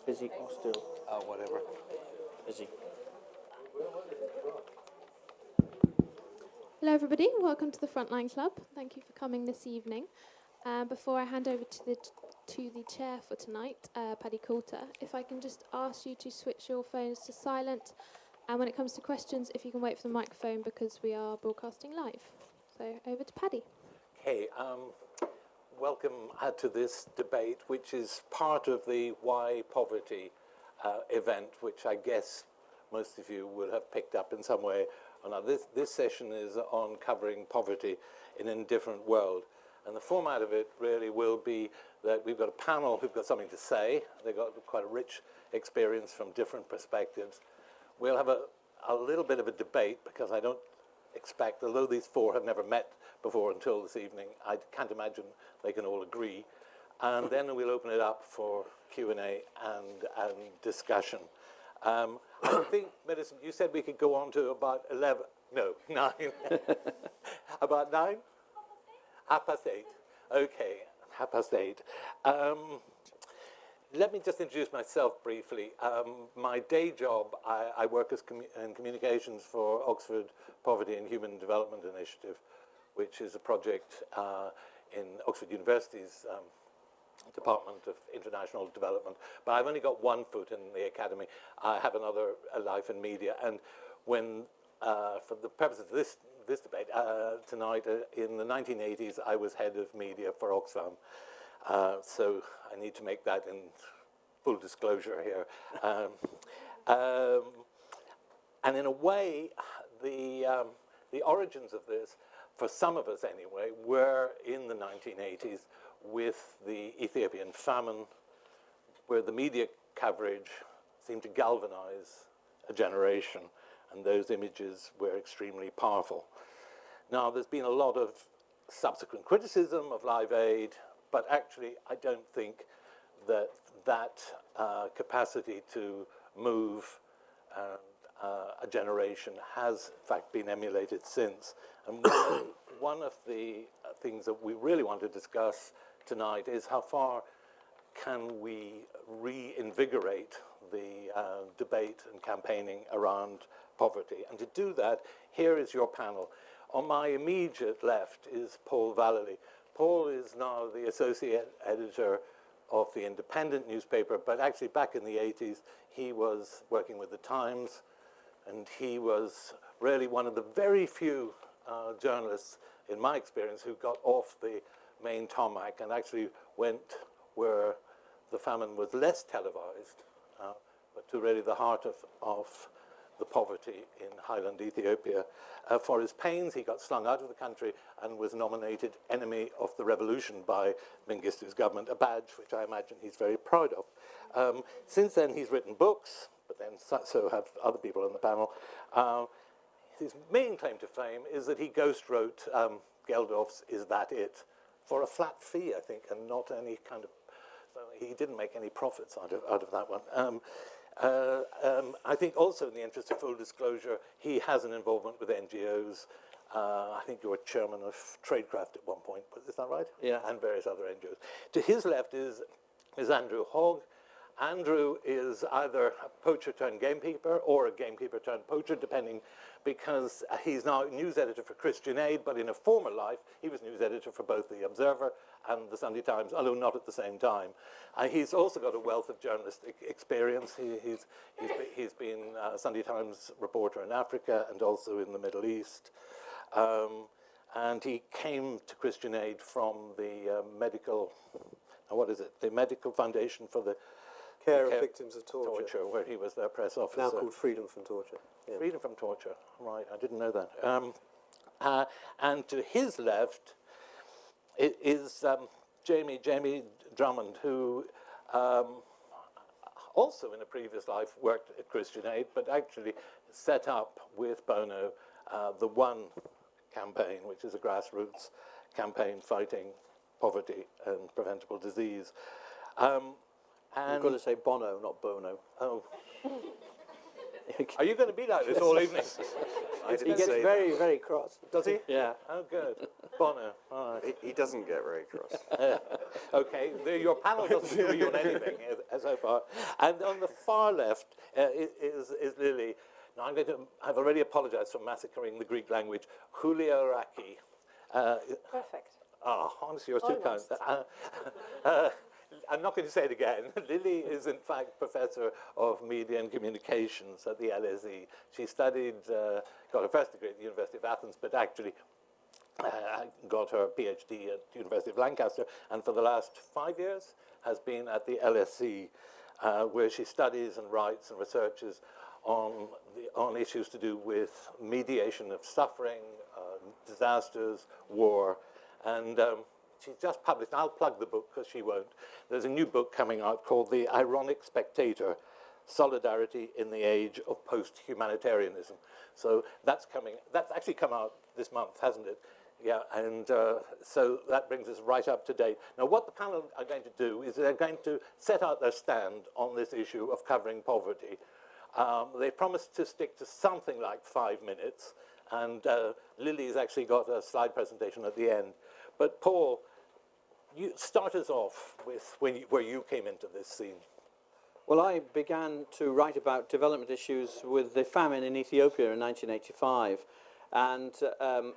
Busy or still? Whatever. Busy. Hello everybody, welcome to the Frontline Club. Thank you for coming this evening. Before I hand over to the chair for tonight, Paddy Coulter, if I can just ask you to switch your phones to silent, and when it comes to questions, if you can wait for the microphone because we are broadcasting live. So over to Paddy. Okay, welcome to this debate, which is part of the Why Poverty event, which I guess most of you will have picked up in some way. This session is on covering poverty in an indifferent world. And the format of it really will be that we've got a panel who've got something to say. They've got quite a rich experience from different perspectives. We'll have a little bit of a debate because I don't expect, although these four have never met before until this evening, I can't imagine they can all agree. And then we'll open it up for Q&A and discussion. I think, Millicent, you said we could go on to about 9. About 9? 8:30. Okay, 8:30. Let me just introduce myself briefly. My day job, I work in communications for Oxford Poverty and Human Development Initiative, which is a project in Oxford University's Department of International Development. But I've only got one foot in the academy. I have another life in media. And when, for the purpose of this debate tonight, in the 1980s, I was head of media for Oxfam. So I need to make that in full disclosure here. And in a way, the origins of this, for some of us anyway, were in the 1980s with the Ethiopian famine, where the media coverage seemed to galvanize a generation, and those images were extremely powerful. Now, there's been a lot of subsequent criticism of Live Aid, but actually, I don't think that capacity to move a generation has, in fact, been emulated since. And one of the things that we really want to discuss tonight is how far can we reinvigorate the debate and campaigning around poverty. And to do that, here is your panel. On my immediate left is Paul Vallely. Paul is now the associate editor of the Independent newspaper, but actually back in the 80s, he was working with the Times, and he was really one of the very few journalists, in my experience, who got off the main tarmac and actually went where the famine was less televised, but to really the heart of the poverty in highland Ethiopia. For his pains, he got slung out of the country and was nominated Enemy of the Revolution by Mengistu's government, a badge which I imagine he's very proud of. Since then, he's written books, but then so have other people on the panel. His main claim to fame is that he ghost wrote Geldof's Is That It? For a flat fee, I think, and not any kind of, so he didn't make any profits out of that one. I think also in the interest of full disclosure, he has an involvement with NGOs. I think you were chairman of Tradecraft at one point, is that right? Yeah. And various other NGOs. To his left is Andrew Hogg. Andrew is either a poacher turned gamekeeper or a gamekeeper turned poacher, depending, because he's now news editor for Christian Aid, but in a former life, he was news editor for both the Observer and the Sunday Times, although not at the same time. He's also got a wealth of journalistic experience. He's been a Sunday Times reporter in Africa and also in the Middle East. And he came to Christian Aid from the the Medical Foundation for the Care of Victims of Torture, where he was their press officer. Now called Freedom from Torture. Yeah. Freedom from Torture, right, I didn't know that. And to his left is Jamie Drummond, who also in a previous life worked at Christian Aid, but actually set up with Bono the One campaign, which is a grassroots campaign fighting poverty and preventable disease. You've got to say Bono, not Bono. Oh. Are you going to be like this all evening? He didn't gets say very, very cross. Does he? Yeah. Oh, good. Bono. All right. He doesn't get very cross. Okay, your panel doesn't agree on anything so far. And on the far left is Lily. Now, I've already apologized for massacring the Greek language. Juliaraki. Perfect. Honestly, you're too kind. Almost. I'm not going to say it again. Lily is, in fact, Professor of Media and Communications at the LSE. She studied, got her first degree at the University of Athens, but actually got her PhD at the University of Lancaster, and for the last 5 years has been at the LSE, where she studies and writes and researches on issues to do with mediation of suffering, disasters, war, and she's just published, I'll plug the book because she won't, there's a new book coming out called The Ironic Spectator, Solidarity in the Age of Post-Humanitarianism. So that's actually come out this month, hasn't it? Yeah, and so that brings us right up to date. Now, what the panel are going to do is they're going to set out their stand on this issue of covering poverty. They promised to stick to something like 5 minutes, and Lily's actually got a slide presentation at the end. But Paul, you start us off with where you came into this scene. Well, I began to write about development issues with the famine in Ethiopia in 1985. And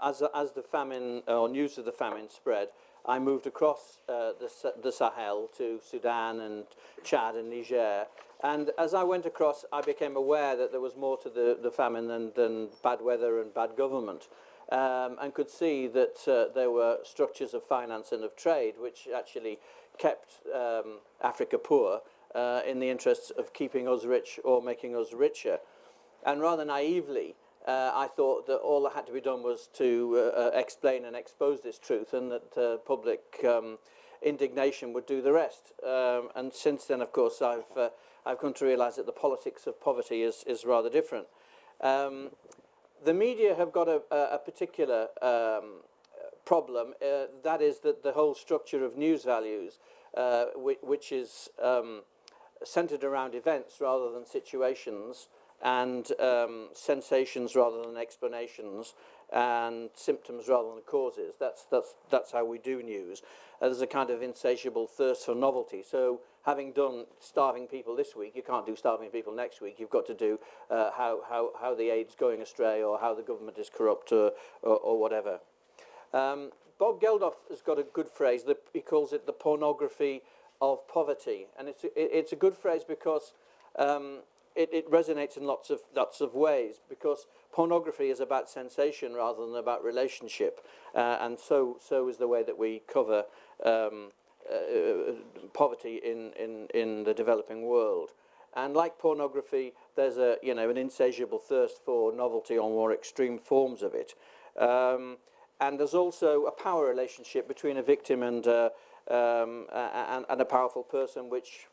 as the famine, or news of the famine spread, I moved across the Sahel to Sudan and Chad and Niger. And as I went across, I became aware that there was more to the famine than bad weather and bad government. And could see that there were structures of finance and of trade which actually kept Africa poor in the interests of keeping us rich or making us richer. And rather naively, I thought that all that had to be done was to explain and expose this truth, and that public indignation would do the rest. And since then, of course, I've come to realise that the politics of poverty is rather different. The media have got a particular problem, that is that the whole structure of news values, which is centred around events rather than situations, and sensations rather than explanations, and symptoms rather than causes. That's how we do news. There's a kind of insatiable thirst for novelty. So having done starving people this week, you can't do starving people next week. You've got to do how the aid's going astray, or how the government is corrupt, or whatever. Bob Geldof has got a good phrase. He calls it the pornography of poverty, and it's a good phrase because it resonates in lots of ways, because pornography is about sensation rather than about relationship, and so is the way that we cover poverty in the developing world. And like pornography, there's an insatiable thirst for novelty on more extreme forms of it, and there's also a power relationship between a victim and a powerful person, which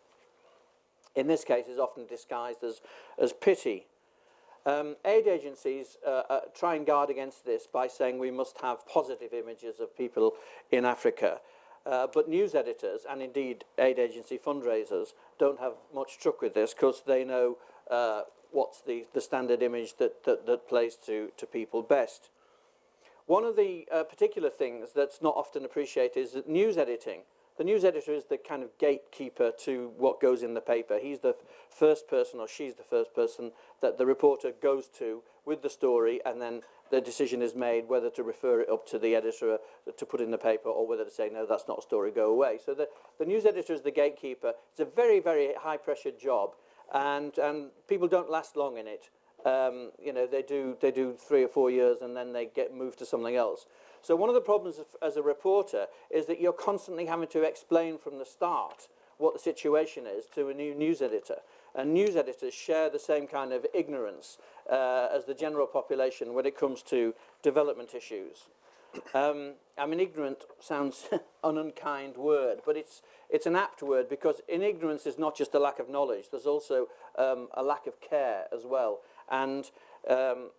in this case is often disguised as pity. Aid agencies try and guard against this by saying we must have positive images of people in Africa. But news editors, and indeed aid agency fundraisers, don't have much truck with this, because they know what's the standard image that plays to people best. One of the particular things that's not often appreciated is that news editing. The news editor is the kind of gatekeeper to what goes in the paper. He's the first person, or she's the first person, that the reporter goes to with the story, and then the decision is made whether to refer it up to the editor to put in the paper, or whether to say, no, that's not a story, go away. So the news editor is the gatekeeper. It's a very, very high-pressure job, and people don't last long in it. They do 3 or 4 years, and then they get moved to something else. So one of the problems as a reporter is that you're constantly having to explain from the start what the situation is to a new news editor. And news editors share the same kind of ignorance as the general population when it comes to development issues. Ignorant sounds an unkind word, but it's an apt word, because in ignorance is not just a lack of knowledge, there's also a lack of care as well. And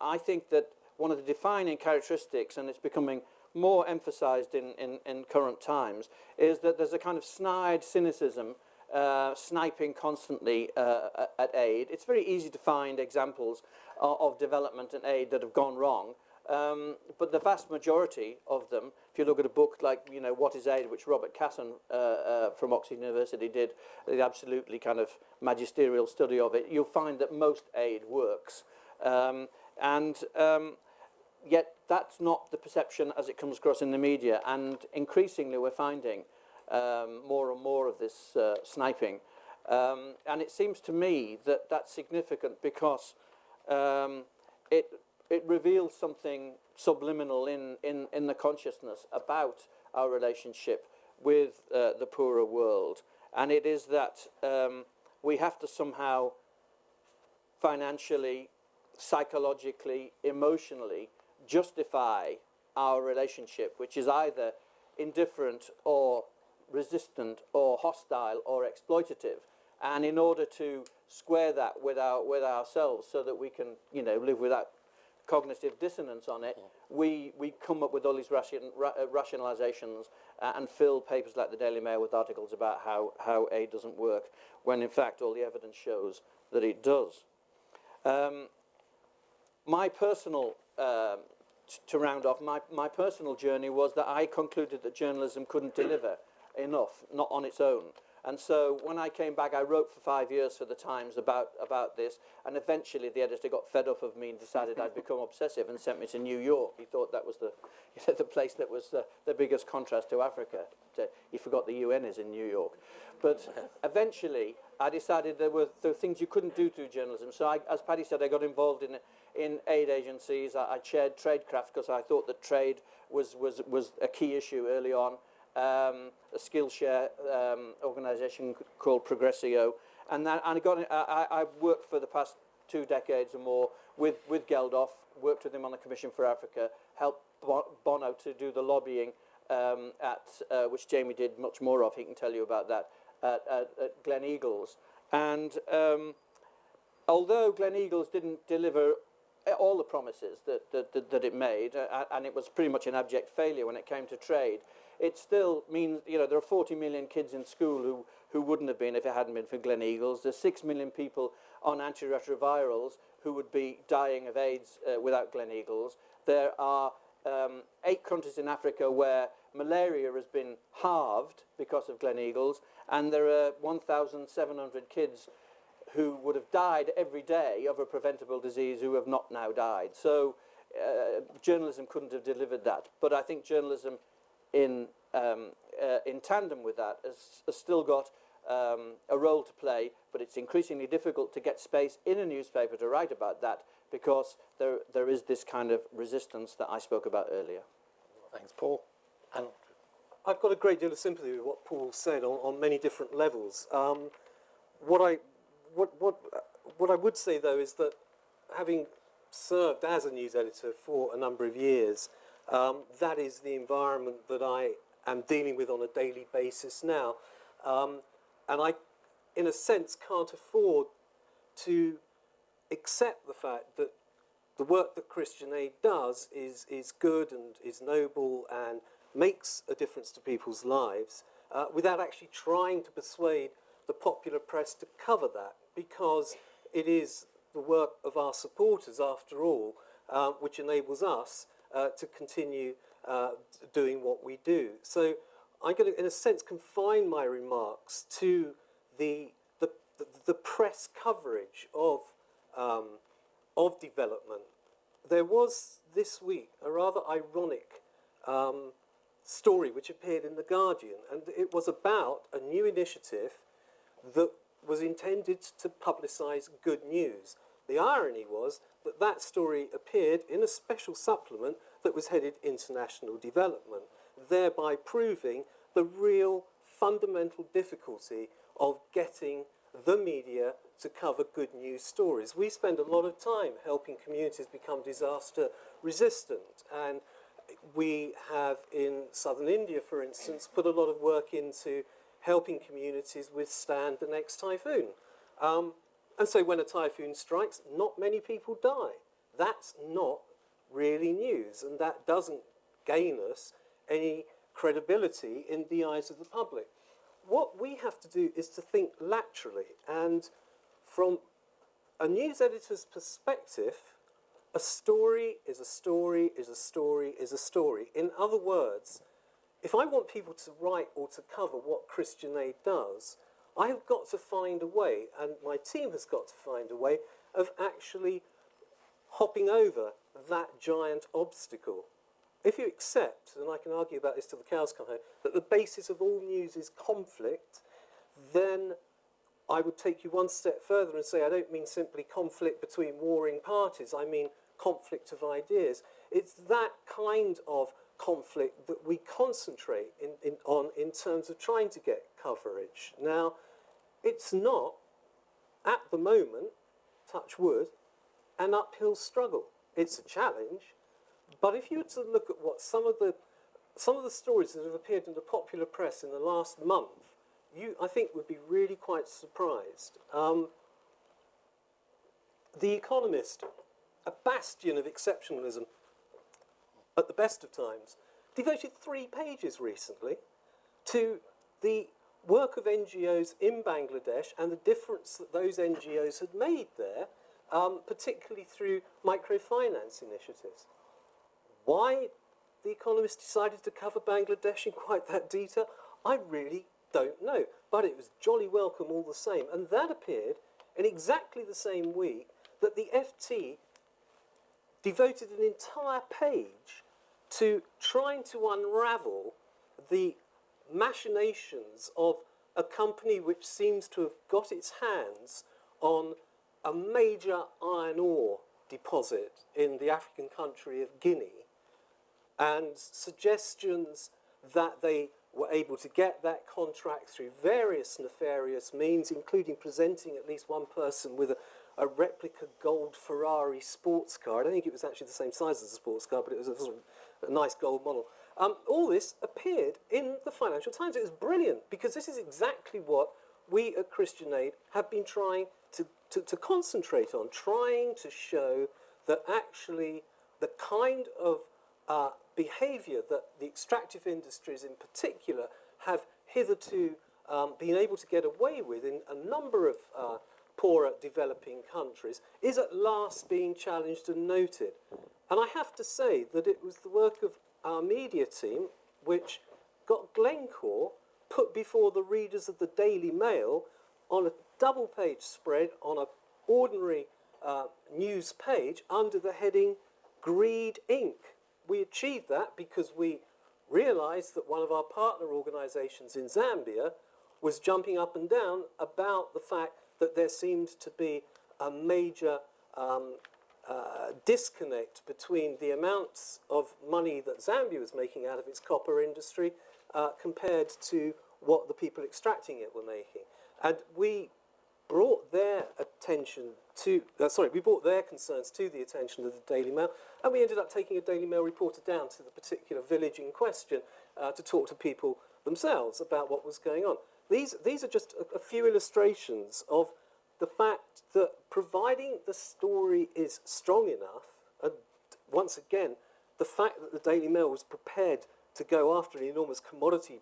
I think that one of the defining characteristics, and it's becoming more emphasised in current times, is that there's a kind of snide cynicism sniping constantly at aid. It's very easy to find examples of development and aid that have gone wrong. But the vast majority of them, if you look at a book like, What is Aid, which Robert Casson from Oxford University did, the absolutely kind of magisterial study of it, you'll find that most aid works. Yet that's not the perception as it comes across in the media. And increasingly we're finding more and more of this sniping. And it seems to me that that's significant because it reveals something subliminal in the consciousness about our relationship with the poorer world. And it is that we have to somehow financially, psychologically, emotionally justify our relationship, which is either indifferent or resistant or hostile or exploitative. And in order to square that with ourselves so that we can, live without cognitive dissonance on it, we come up with all these rationalizations and fill papers like the Daily Mail with articles about how aid doesn't work, when in fact all the evidence shows that it does. My personal, to round off, my personal journey was that I concluded that journalism couldn't deliver enough, not on its own. And so when I came back, I wrote for 5 years for the Times about this, and eventually the editor got fed up of me and decided I'd become obsessive and sent me to New York. He thought that was the place that was the biggest contrast to Africa. He forgot the UN is in New York. But eventually I decided there were things you couldn't do through journalism. So as Paddy said, I got involved in aid agencies. I chaired Tradecraft because I thought that trade was a key issue early on. A Skillshare organisation called Progressio, and I worked for the past 2 decades or more with Geldof, worked with him on the Commission for Africa, helped Bono to do the lobbying which Jamie did much more of. He can tell you about that at Glen Eagles. And although Glen Eagles didn't deliver all the promises that it made, and it was pretty much an abject failure when it came to trade, it still means, there are 40 million kids in school who wouldn't have been if it hadn't been for Glen Eagles. There's 6 million people on antiretrovirals who would be dying of AIDS without Glen Eagles. There are 8 countries in Africa where malaria has been halved because of Glen Eagles, and there are 1,700 kids who would have died every day of a preventable disease who have not now died. So journalism couldn't have delivered that. But I think journalism in tandem with that has still got a role to play, but it's increasingly difficult to get space in a newspaper to write about that because there is this kind of resistance that I spoke about earlier. Thanks, Paul. And I've got a great deal of sympathy with what Paul said on many different levels. What I would say, though, is that having served as a news editor for a number of years, that is the environment that I am dealing with on a daily basis now. And I, in a sense, can't afford to accept the fact that the work that Christian Aid does is good and is noble and makes a difference to people's lives without actually trying to persuade the popular press to cover that, because it is the work of our supporters, after all, which enables us to continue doing what we do. So I'm going to, in a sense, confine my remarks to the press coverage of development. There was this week a rather ironic story which appeared in The Guardian, and it was about a new initiative that was intended to publicise good news. The irony was that that story appeared in a special supplement that was headed International Development, thereby proving the real fundamental difficulty of getting the media to cover good news stories. We spend a lot of time helping communities become disaster resistant, and we have in southern India, for instance, put a lot of work into helping communities withstand the next typhoon. And so when a typhoon strikes, not many people die. That's not really news, and that doesn't gain us any credibility in the eyes of the public. what we have to do is to think laterally, and from a news editor's perspective, a story is a story is a story is a story. In other words, if I want people to write or to cover what Christian Aid does, I have got to find a way, and my team has got to find a way of actually hopping over that giant obstacle. If you accept, and I can argue about this till the cows come home, that the basis of all news is conflict, then I would take you one step further and say I don't mean simply conflict between warring parties, I mean conflict of ideas. It's that kind of conflict that we concentrate on in terms of trying to get coverage. Now, it's not, at the moment, touch wood, an uphill struggle. It's a challenge, but if you were to look at what some of the stories that have appeared in the popular press in the last month, you, I think, would be really quite surprised. The Economist, a bastion of exceptionalism at the best of times, devoted 3 pages recently to the work of NGOs in Bangladesh and the difference that those NGOs had made there, particularly through microfinance initiatives. Why the Economist decided to cover Bangladesh in quite that detail, I really don't know. But it was jolly welcome all the same. And that appeared in exactly the same week that the FT devoted an entire page to trying to unravel the machinations of a company which seems to have got its hands on a major iron ore deposit in the African country of Guinea, and suggestions that they were able to get that contract through various nefarious means, including presenting at least one person with a replica gold Ferrari sports car. I don't think it was actually the same size as a sports car, but it was a nice gold model. All this appeared in the Financial Times. It was brilliant, because this is exactly what we at Christian Aid have been trying to concentrate on, trying to show that actually the kind of behaviour that the extractive industries in particular have hitherto been able to get away with in a number of poorer developing countries is at last being challenged and noted. And I have to say that it was the work of our media team which got Glencore put before the readers of the Daily Mail on a double-page spread on an ordinary news page under the heading Greed Inc. We achieved that because we realised that one of our partner organisations in Zambia was jumping up and down about the fact that there seemed to be a major disconnect between the amounts of money that Zambia was making out of its copper industry compared to what the people extracting it were making. And we brought their attention to, we brought their concerns to the attention of the Daily Mail, and we ended up taking a Daily Mail reporter down to the particular village in question to talk to people themselves about what was going on. These are just a few illustrations of the fact that providing the story is strong enough, and once again, the fact that the Daily Mail was prepared to go after an enormous commodity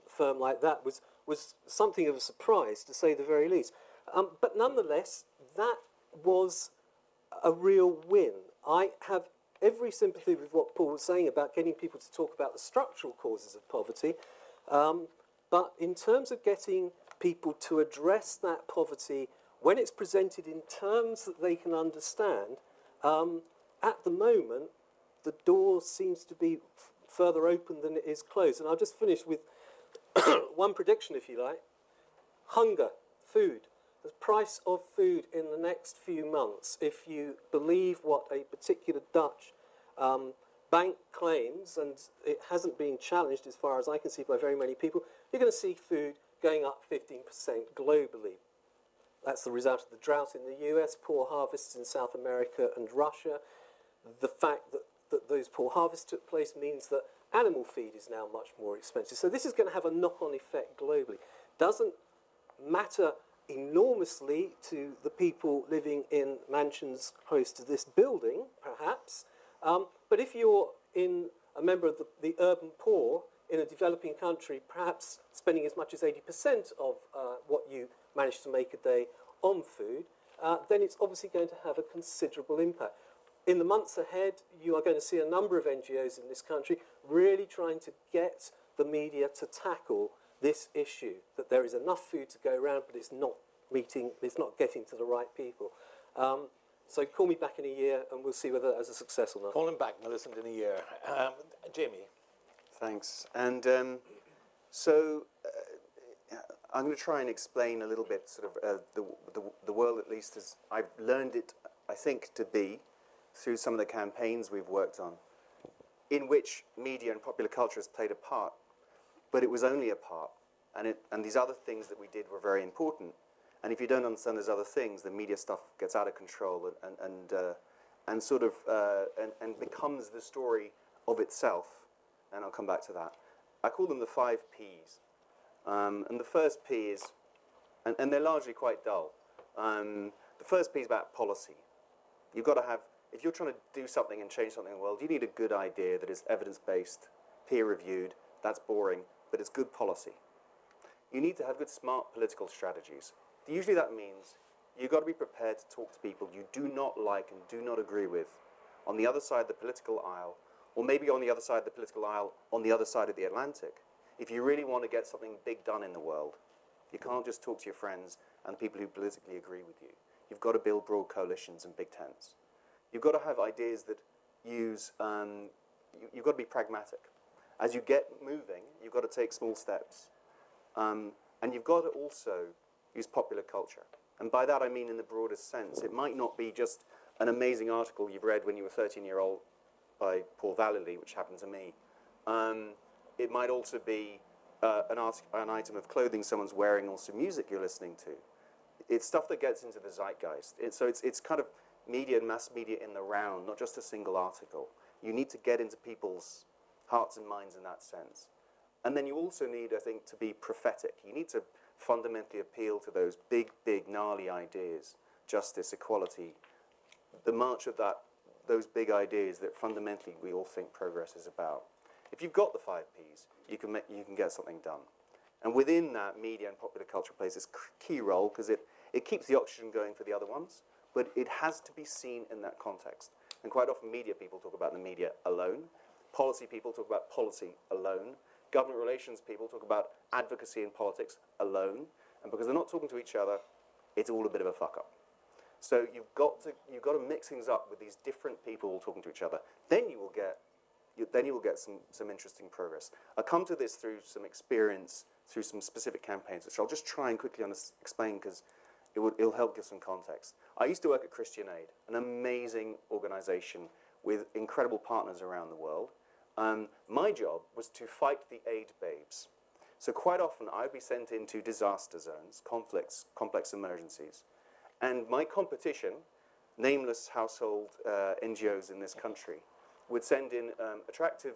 firm like that was something of a surprise, to say the very least. But nonetheless, that was a real win. I have every sympathy with what Paul was saying about getting people to talk about the structural causes of poverty. But in terms of getting people to address that poverty when it's presented in terms that they can understand, at the moment, the door seems to be further open than it is closed. And I'll just finish with one prediction, if you like. Hunger, food. The price of food in the next few months, if you believe what a particular Dutch bank claims, and it hasn't been challenged as far as I can see by very many people, you're going to see food going up 15% globally. That's the result of the drought in the US, poor harvests in South America and Russia. The fact that those poor harvests took place means that animal feed is now much more expensive. So this is going to have a knock-on effect globally. Doesn't matter enormously to the people living in mansions close to this building, perhaps, but if you're a member of the urban poor in a developing country, perhaps spending as much as 80% of what you manage to make a day on food, then it's obviously going to have a considerable impact. In the months ahead, you are going to see a number of NGOs in this country really trying to get the media to tackle this issue, that there is enough food to go around, but it's not getting to the right people. So call me back in a year and we'll see whether that was a success or not. Call him back, Millicent, in a year. Jimmy. Thanks. And I'm going to try and explain a little bit sort of the world, at least as I've learned it, I think, to be through some of the campaigns we've worked on, in which media and popular culture has played a part, but it was only a part. And these other things that we did were very important. And if you don't understand those other things, the media stuff gets out of control and sort of and becomes the story of itself. And I'll come back to that. I call them the 5 Ps. And the first P is, and they're largely quite dull. The first P is about policy. You've got to have, if you're trying to do something and change something in the world, you need a good idea that is evidence-based, peer-reviewed. That's boring, but it's good policy. You need to have good, smart political strategies. Usually that means you've got to be prepared to talk to people you do not like and do not agree with on the other side of the political aisle, or maybe on the other side of the political aisle on the other side of the Atlantic. If you really want to get something big done in the world, you can't just talk to your friends and people who politically agree with you. You've got to build broad coalitions and big tents. You've got to have ideas that use, you've got to be pragmatic. As you get moving, you've got to take small steps. And you've got to also use popular culture. And by that I mean in the broadest sense. It might not be just an amazing article you've read when you were 13-year-old by Paul Vallely, which happened to me. It might also be an item of clothing someone's wearing or some music you're listening to. It's stuff that gets into the zeitgeist. It's kind of media and mass media in the round, not just a single article. You need to get into people's hearts and minds in that sense. And then you also need, I think, to be prophetic. You need to fundamentally appeal to those big, gnarly ideas, justice, equality, the march of those big ideas that fundamentally we all think progress is about. If you've got the 5 Ps, you can get something done. And within that, media and popular culture plays this key role because it keeps the oxygen going for the other ones, but it has to be seen in that context. And quite often media people talk about the media alone. Policy people talk about policy alone. Government relations people talk about advocacy and politics alone. And because they're not talking to each other, it's all a bit of a fuck up. So you've got to mix things up with these different people all talking to each other. Then you will get some interesting progress. I'll come to this through some experience, through some specific campaigns, which I'll just try and quickly explain because it'll help give some context. I used to work at Christian Aid, an amazing organization with incredible partners around the world. My job was to fight the aid babes. So quite often I'd be sent into disaster zones, conflicts, complex emergencies, and my competition, nameless household NGOs in this country, would send in attractive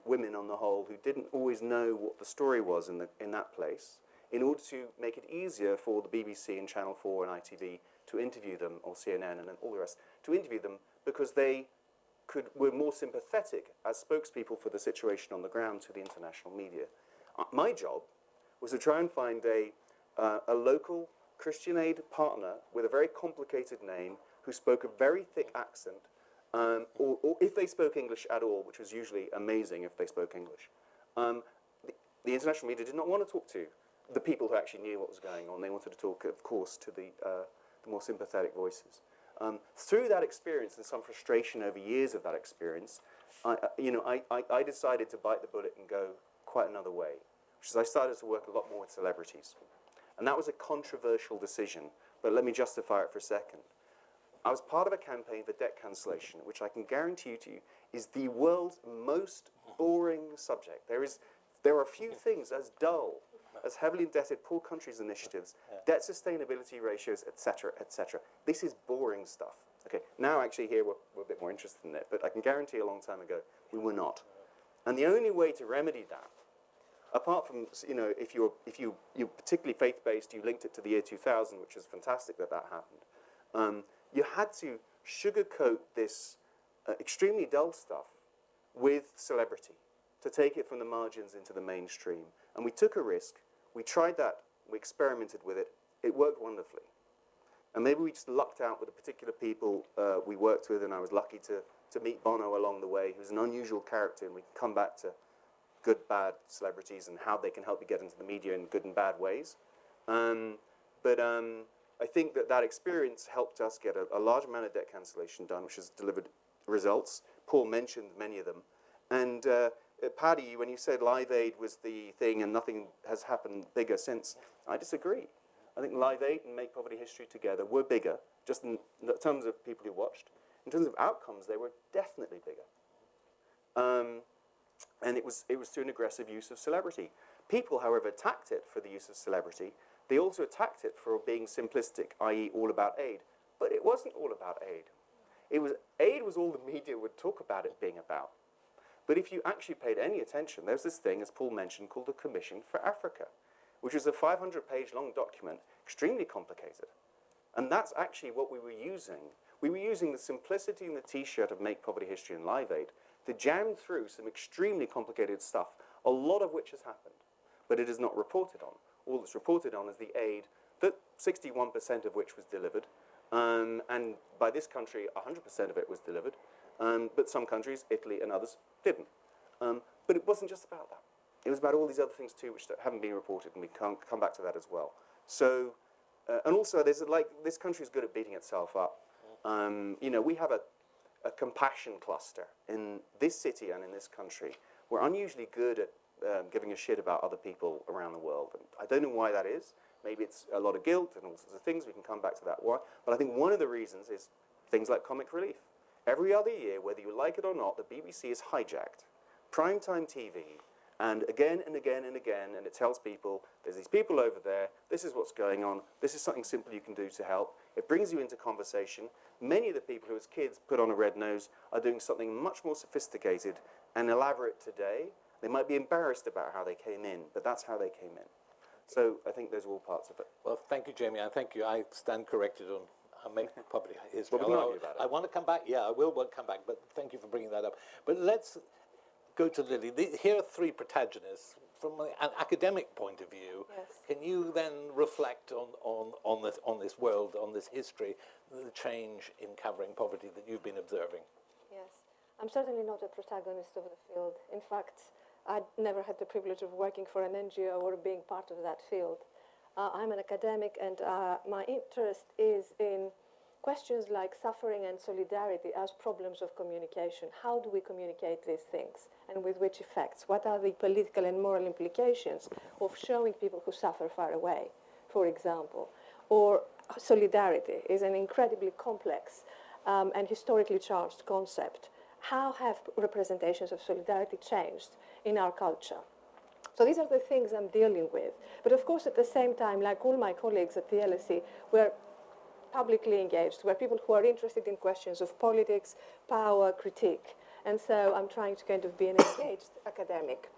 women on the whole who didn't always know what the story was in that place, in order to make it easier for the BBC and Channel 4 and ITV to interview them, or CNN and all the rest, to interview them because they were more sympathetic as spokespeople for the situation on the ground to the international media. My job was to try and find a local Christian Aid partner with a very complicated name who spoke a very thick accent, or if they spoke English at all, which was usually amazing if they spoke English. The international media did not want to talk to the people who actually knew what was going on. They wanted to talk, of course, to the more sympathetic voices. Through that experience and some frustration over years of that experience, I decided to bite the bullet and go quite another way, which is I started to work a lot more with celebrities. And that was a controversial decision, but let me justify it for a second. I was part of a campaign for debt cancellation, which I can guarantee to you is the world's most boring subject. There are few things as dull as heavily indebted poor countries initiatives, debt sustainability ratios, etc., etc. This is boring stuff. Okay, now actually here we're a bit more interested in it, but I can guarantee a long time ago we were not. And the only way to remedy that, apart from, if you're particularly faith-based, you linked it to the year 2000, which is fantastic that happened. You had to sugarcoat this extremely dull stuff with celebrity. to take it from the margins into the mainstream. And we took a risk. We tried that. We experimented with it. It worked wonderfully. And maybe we just lucked out with the particular people we worked with, and I was lucky to meet Bono along the way, who's an unusual character, and we can come back to good, bad celebrities and how they can help you get into the media in good and bad ways. But I think that experience helped us get a large amount of debt cancellation done, which has delivered results. Paul mentioned many of them. And Paddy, when you said Live Aid was the thing and nothing has happened bigger since, I disagree. I think Live Aid and Make Poverty History together were bigger, just in terms of people who watched. In terms of outcomes, they were definitely bigger. And it was through an aggressive use of celebrity. People, however, attacked it for the use of celebrity. They also attacked it for being simplistic, i.e. all about aid. But it wasn't all about aid. Aid was all the media would talk about it being about. But if you actually paid any attention, there's this thing, as Paul mentioned, called the Commission for Africa, which is a 500-page long document, extremely complicated. And that's actually what we were using. We were using the simplicity in the T-shirt of Make Poverty History and Live Aid to jam through some extremely complicated stuff, a lot of which has happened, but it is not reported on. All that's reported on is the aid, that 61% of which was delivered, and by this country, 100% of it was delivered, but some countries, Italy and others, didn't. But it wasn't just about that. It was about all these other things too, which haven't been reported, and we can't come back to that as well. So, and also, there's this country is good at beating itself up. We have a compassion cluster in this city and in this country. We're unusually good at giving a shit about other people around the world. And I don't know why that is. Maybe it's a lot of guilt and all sorts of things. We can come back to that. Why? But I think one of the reasons is things like comic relief. Every other year, whether you like it or not, the BBC is hijacked. Primetime TV. And again and again and again, and it tells people, there's these people over there, this is what's going on, this is something simple you can do to help. It brings you into conversation. Many of the people who as kids put on a red nose are doing something much more sophisticated and elaborate today. They might be embarrassed about how they came in, but that's how they came in. So I think those are all parts of it. Well, thank you, Jamie, and thank you. I stand corrected on Make Poverty History. Well, we can argue about it. I want to come back. Yeah, I will come back, but thank you for bringing that up. But let's go to Lily. Here are three protagonists. From an academic point of view, Yes. can you then reflect on this world, on this history, the change in covering poverty that you've been observing? Yes. I'm certainly not a protagonist of the field. In fact, I never had the privilege of working for an NGO or being part of that field. I'm an academic, and my interest is in questions like suffering and solidarity as problems of communication. How do we communicate these things, and with which effects? What are the political and moral implications of showing people who suffer far away, for example? Or solidarity is an incredibly complex and historically charged concept. How have representations of solidarity changed in our culture? So these are the things I'm dealing with. But of course, at the same time, like all my colleagues at the LSE, we're publicly engaged. We're people who are interested in questions of politics, power, critique. And so I'm trying to kind of be an engaged academic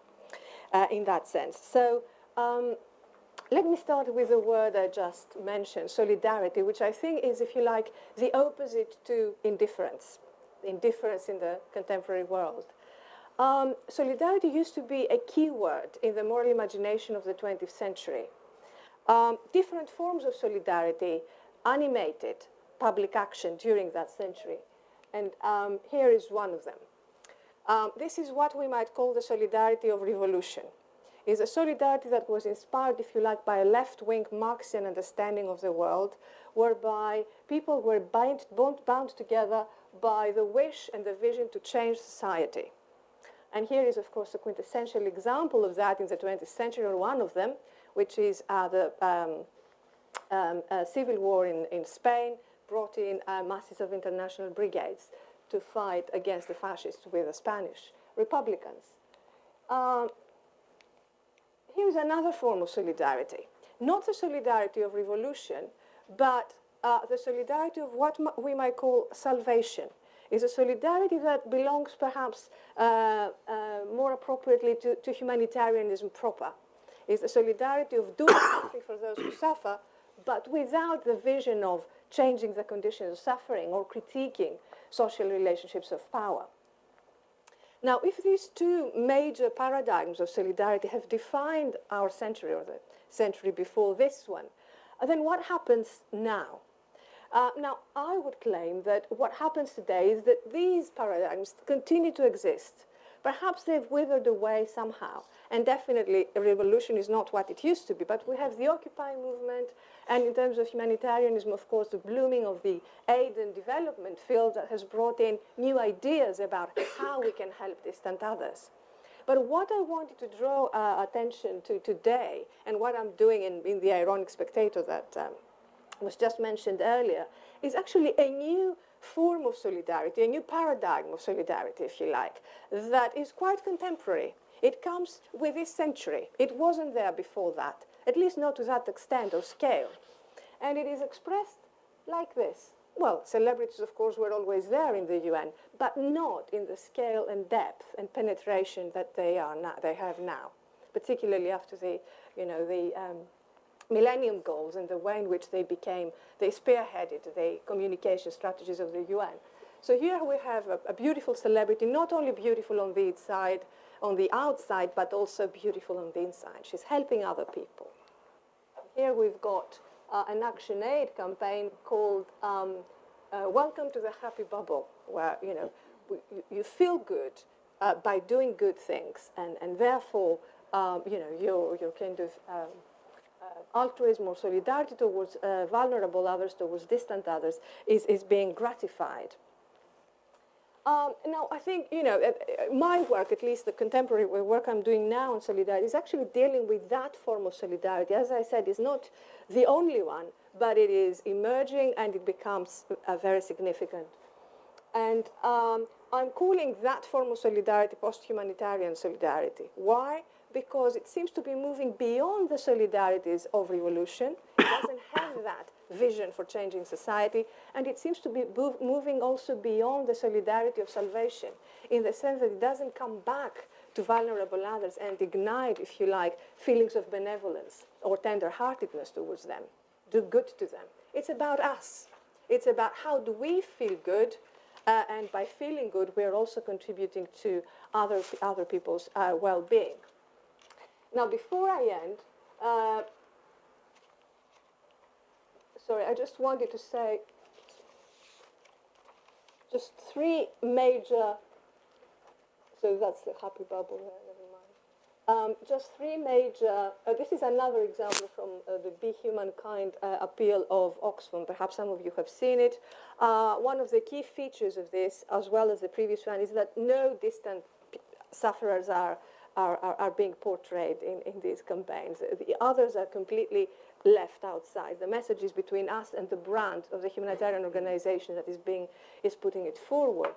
in that sense. So let me start with the word I just mentioned, solidarity, which I think is, if you like, the opposite to indifference in the contemporary world. Solidarity used to be a key word in the moral imagination of the 20th century. Different forms of solidarity animated public action during that century. And here is one of them. This is what we might call the solidarity of revolution. It's a solidarity that was inspired, if you like, by a left-wing Marxian understanding of the world, whereby people were bound together by the wish and the vision to change society. And here is, of course, a quintessential example of that in the 20th century, or one of them, which is the civil war in Spain brought in masses of international brigades to fight against the fascists with the Spanish Republicans. Here's another form of solidarity. Not the solidarity of revolution, but the solidarity of what we might call salvation. Is a solidarity that belongs perhaps more appropriately to humanitarianism proper. Is a solidarity of doing something for those who suffer, but without the vision of changing the conditions of suffering or critiquing social relationships of power. Now, if these two major paradigms of solidarity have defined our century or the century before this one, then what happens now? Now, I would claim that what happens today is that these paradigms continue to exist. Perhaps they've withered away somehow, and definitely a revolution is not what it used to be, but we have the Occupy movement, and in terms of humanitarianism, of course, the blooming of the aid and development field that has brought in new ideas about how we can help distant others. But what I wanted to draw attention to today, and what I'm doing in the Ironic Spectator that was just mentioned earlier, is actually a new form of solidarity, a new paradigm of solidarity, if you like, that is quite contemporary. It comes with this century. It wasn't there before that, at least not to that extent or scale. And it is expressed like this. Well, celebrities, of course, were always there in the UN, but not in the scale and depth and penetration that they have now, particularly after the Millennium Goals and the way in which they spearheaded the communication strategies of the UN. So here we have a beautiful celebrity, not only beautiful on the outside, but also beautiful on the inside. She's helping other people. Here we've got an Action Aid campaign called Welcome to the Happy Bubble, where you feel good by doing good things, and therefore your kind of altruism or solidarity towards vulnerable others, towards distant others, is being gratified. Now, I think, my work, at least the contemporary work I'm doing now on solidarity, is actually dealing with that form of solidarity. As I said, it's not the only one, but it is emerging and it becomes very significant. And I'm calling that form of solidarity post-humanitarian solidarity. Why? Because it seems to be moving beyond the solidarities of revolution. It doesn't have that vision for changing society, and it seems to be moving also beyond the solidarity of salvation, in the sense that it doesn't come back to vulnerable others and ignite, if you like, feelings of benevolence or tender-heartedness towards them, do good to them. It's about us. It's about how do we feel good, and by feeling good, we're also contributing to other people's well-being. Now, before I end, sorry, I just wanted to say just three major, so that's the happy bubble there, never mind. Just three major, this is another example from the Be Humankind appeal of Oxfam. Perhaps some of you have seen it. One of the key features of this, as well as the previous one, is that no distant sufferers are being portrayed in these campaigns. The others are completely left outside. The message is between us and the brand of the humanitarian organization that is putting it forward.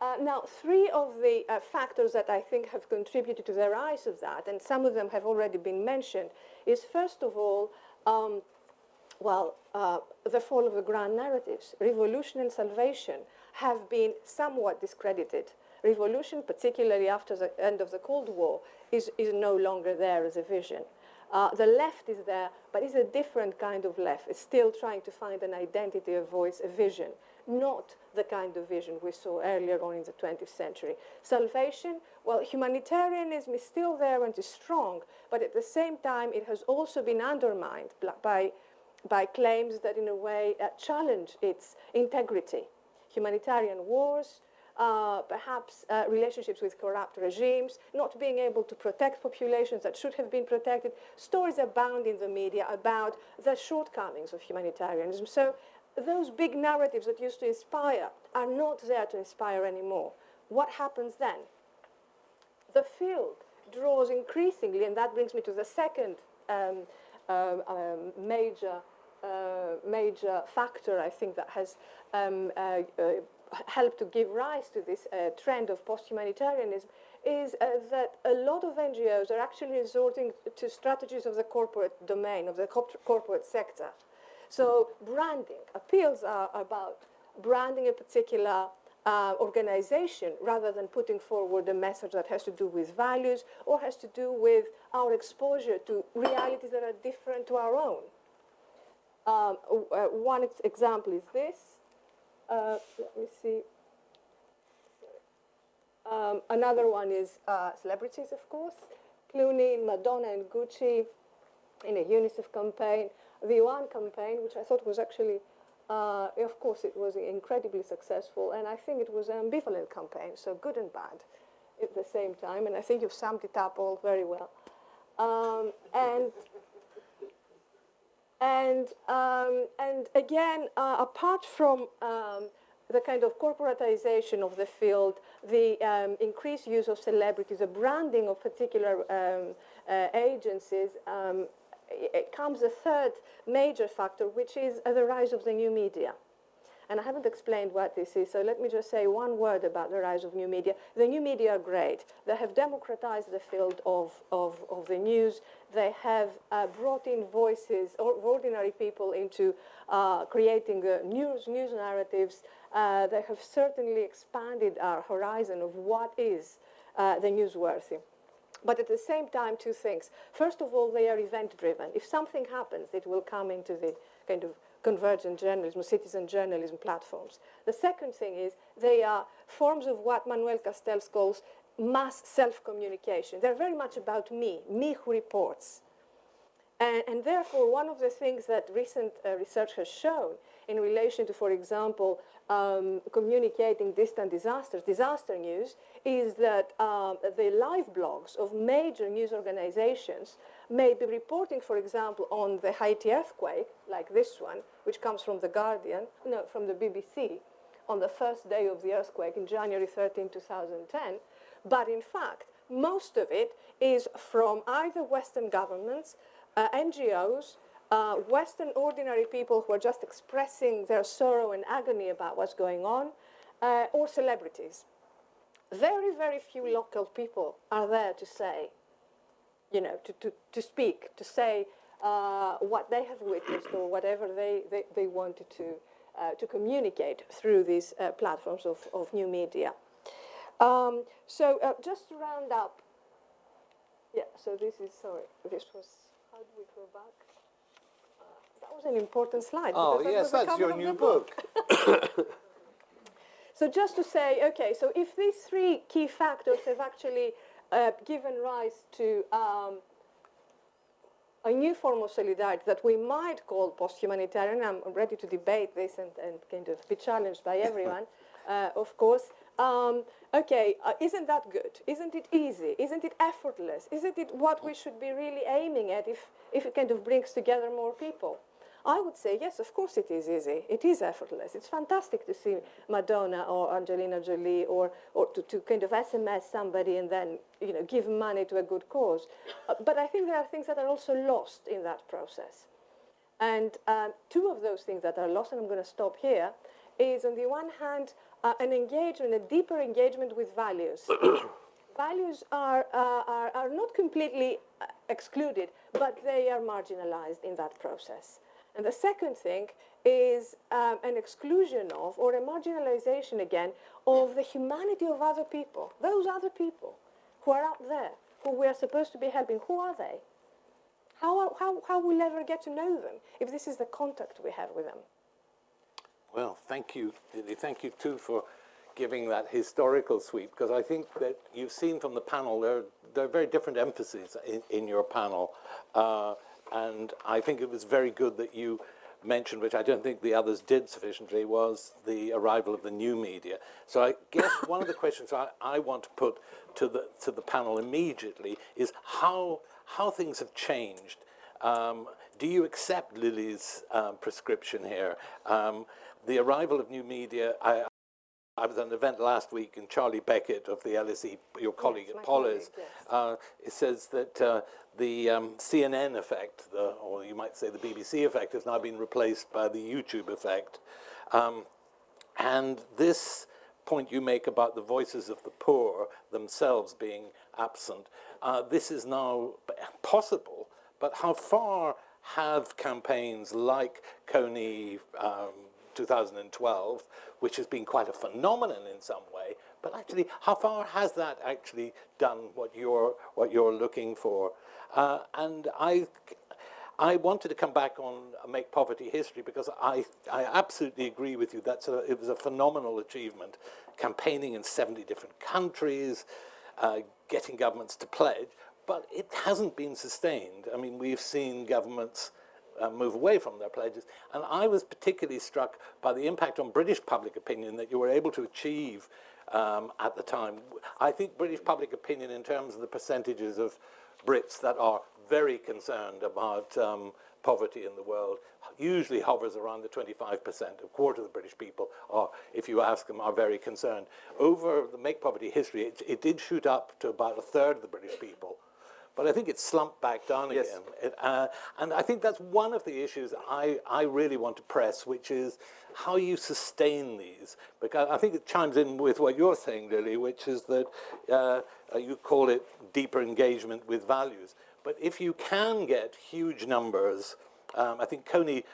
Now, three of the factors that I think have contributed to the rise of that, and some of them have already been mentioned, is first of all, the fall of the grand narratives. Revolution and salvation have been somewhat discredited. Revolution, particularly after the end of the Cold War, is no longer there as a vision. The left is there, but it's a different kind of left. It's still trying to find an identity, a voice, a vision, not the kind of vision we saw earlier on in the 20th century. Salvation, well, humanitarianism is still there and is strong, but at the same time, it has also been undermined by claims that, in a way, challenge its integrity. Humanitarian wars, perhaps relationships with corrupt regimes, not being able to protect populations that should have been protected. Stories abound in the media about the shortcomings of humanitarianism. So those big narratives that used to inspire are not there to inspire anymore. What happens then? The field draws increasingly, and that brings me to the second major factor, I think, that has helped to give rise to this trend of post-humanitarianism, is that a lot of NGOs are actually resorting to strategies of the corporate domain, of the corporate sector. So branding, appeals are about branding a particular organization rather than putting forward a message that has to do with values or has to do with our exposure to realities that are different to our own. One example is this. Let me see. Another one is celebrities, of course. Clooney, Madonna and Gucci in a UNICEF campaign. The One campaign, which I thought was actually, of course, it was incredibly successful. And I think it was an ambivalent campaign, so good and bad at the same time. And I think you've summed it up all very well. And again, apart from the kind of corporatization of the field, the increased use of celebrities, the branding of particular agencies, it comes a third major factor, which is the rise of the new media. And I haven't explained what this is, so let me just say one word about the rise of new media. The new media are great. They have democratized the field of the news. They have brought in voices of ordinary people into creating news narratives. They have certainly expanded our horizon of what is the newsworthy. But at the same time, two things. First of all, they are event-driven. If something happens, it will come into the kind of convergent journalism, citizen journalism platforms. The second thing is they are forms of what Manuel Castells calls mass self-communication. They're very much about me who reports. And therefore, one of the things that recent research has shown in relation to, for example, communicating distant disasters, disaster news, is that the live blogs of major news organizations may be reporting, for example, on the Haiti earthquake, like this one, which comes from the from the BBC, on the first day of the earthquake in January 13, 2010. But in fact, most of it is from either Western governments, NGOs, Western ordinary people who are just expressing their sorrow and agony about what's going on, or celebrities. Very, very few local people are there to say, to speak, to say what they have witnessed or whatever they wanted to communicate through these platforms of new media. So just to round up, so this was, how do we go back? That was an important slide. Oh, yes, that's your new book. So just to say, okay, so if these three key factors have actually given rise to a new form of solidarity that we might call post-humanitarian, I'm ready to debate this and kind of be challenged by everyone, of course. Isn't that good? Isn't it easy? Isn't it effortless? Isn't it what we should be really aiming at if it kind of brings together more people? I would say, yes, of course it is easy. It is effortless. It's fantastic to see Madonna or Angelina Jolie or to kind of SMS somebody and then give money to a good cause. But I think there are things that are also lost in that process. And two of those things that are lost, and I'm going to stop here, is on the one hand, an engagement, a deeper engagement with values. Values are not completely excluded, but they are marginalized in that process. And the second thing is an exclusion of, or a marginalization again, of the humanity of other people. Those other people who are out there, who we are supposed to be helping, who are they? How will we ever get to know them if this is the contact we have with them? Well, thank you, Lily. Thank you, too, for giving that historical sweep, because I think that you've seen from the panel there are very different emphases in your panel. And I think it was very good that you mentioned, which I don't think the others did sufficiently, was the arrival of the new media. So I guess one of the questions I want to put to the panel immediately is how things have changed. Do you accept Lily's prescription here? The arrival of new media, I was at an event last week, and Charlie Beckett of the LSE, your colleague at Polis, it says that the CNN effect, or you might say the BBC effect, has now been replaced by the YouTube effect. And this point you make about the voices of the poor themselves being absent, this is now possible, but how far have campaigns like Coney 2012, which has been quite a phenomenon in some way, but actually, how far has that actually done what you're looking for? And I wanted to come back on Make Poverty History because I absolutely agree with you. It was a phenomenal achievement, campaigning in 70 different countries, getting governments to pledge, but it hasn't been sustained. I mean, we've seen governments move away from their pledges, and I was particularly struck by the impact on British public opinion that you were able to achieve at the time. I think British public opinion, in terms of the percentages of Brits that are very concerned about poverty in the world, usually hovers around the 25%. A quarter of the British people are, if you ask them, are very concerned. Over the Make Poverty history, it did shoot up to about a third of the British people, but I think it slumped back down Yes. again. And I think that's one of the issues I really want to press, which is how you sustain these. Because I think it chimes in with what you're saying, Lily, which is that you call it deeper engagement with values. But if you can get huge numbers, I think Coney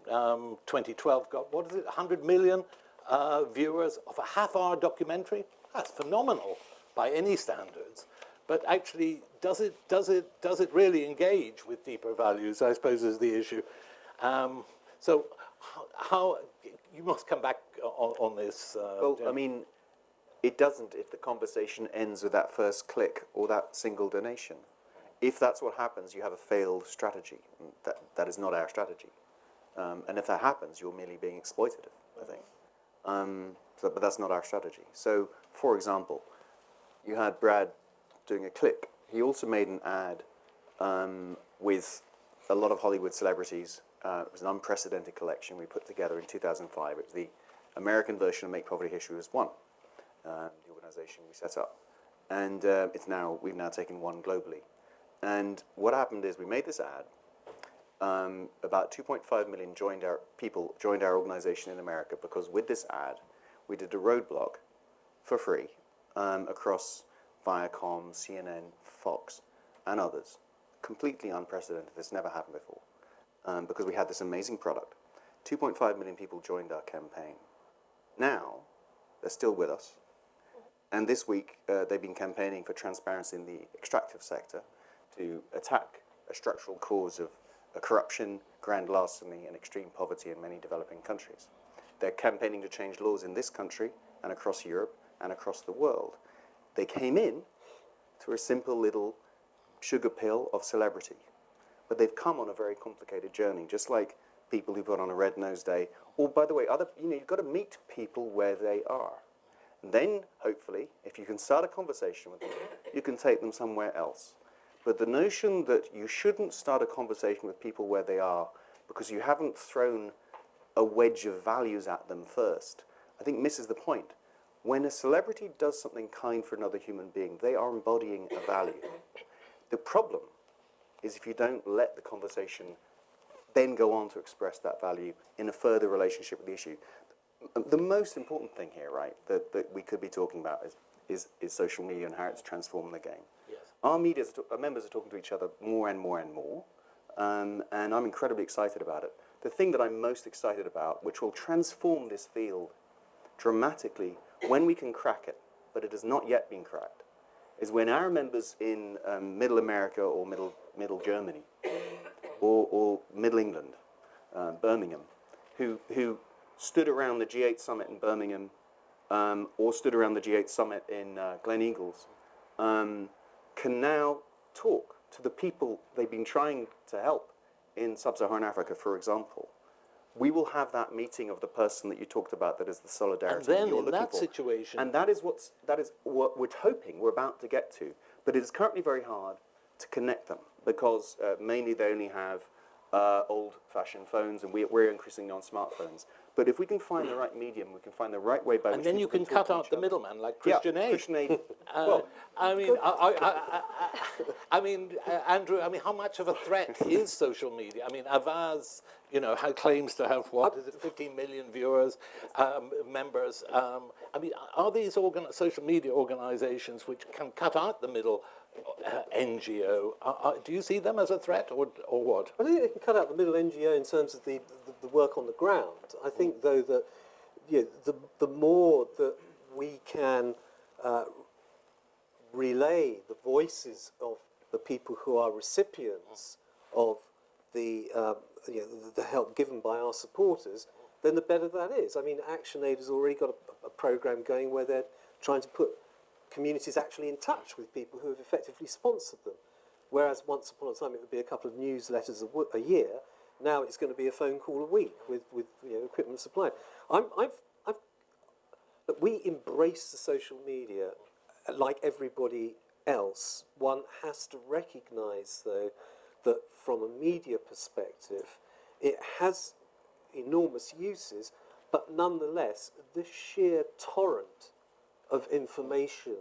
2012 got, 100 million viewers of a half-hour documentary? That's phenomenal by any standards. But actually, does it really engage with deeper values, I suppose, is the issue. So how you must come back on this. Well, Jim. I mean, it doesn't if the conversation ends with that first click or that single donation. If that's what happens, you have a failed strategy. That is not our strategy. And if that happens, you're merely being exploitative, I think. But that's not our strategy. So, for example, you had Brad doing a clip. He also made an ad with a lot of Hollywood celebrities. It was an unprecedented collection we put together in 2005. It was the American version of Make Poverty History was one, the organization we set up. And we've now taken one globally. And what happened is we made this ad. About 2.5 million people joined our organization in America because with this ad, we did a roadblock for free across Viacom, CNN, Fox, and others. Completely unprecedented. This never happened before because we had this amazing product. 2.5 million people joined our campaign. Now, they're still with us. And this week, they've been campaigning for transparency in the extractive sector to attack a structural cause of corruption, grand larceny, and extreme poverty in many developing countries. They're campaigning to change laws in this country and across Europe and across the world. They came in through a simple little sugar pill of celebrity, but they've come on a very complicated journey, just like people who put on a red-nosed day. Or, by the way, you've got to meet people where they are. And then, hopefully, if you can start a conversation with them, you can take them somewhere else. But the notion that you shouldn't start a conversation with people where they are because you haven't thrown a wedge of values at them first, I think misses the point. When a celebrity does something kind for another human being, they are embodying a value. The problem is if you don't let the conversation then go on to express that value in a further relationship with the issue. The most important thing here, right, that we could be talking about is social media and how it's transforming the game. Yes. Our members are talking to each other more and more and more, and I'm incredibly excited about it. The thing that I'm most excited about, which will transform this field dramatically when we can crack it, but it has not yet been cracked, is when our members in Middle America or Middle Germany or Middle England, Birmingham, who stood around the G8 summit in Birmingham or stood around the G8 summit in Glen Eagles, can now talk to the people they've been trying to help in sub-Saharan Africa, for example. We will have that meeting of the person that you talked about that is the solidarity And then you're in looking that for. situation, And that is what we're hoping we're about to get to. But it is currently very hard to connect them because mainly they only have old-fashioned phones, and we're increasingly on smartphones. But if we can find the right medium, we can find the right way by and which then people you can talk cut to out each the other. middleman, like Christian Yeah, Aid. Christian Aid. Well, I mean, Andrew, I mean, how much of a threat is social media? I mean, Avaz, claims to have, 15 million viewers, members. I mean, are these social media organizations which can cut out the middle NGO, do you see them as a threat or what? I don't think they can cut out the middle NGO in terms of the work on the ground. I think, though, that the more that we can relay the voices of the people who are recipients of the the help given by our supporters, then the better that is. I mean, ActionAid has already got a program going where they're trying to put communities actually in touch with people who have effectively sponsored them. Whereas once upon a time it would be a couple of newsletters a year, now it's going to be a phone call a week with equipment supplied. But we embrace the social media like everybody else. One has to recognise, though, that from a media perspective, it has enormous uses, but nonetheless, the sheer torrent of information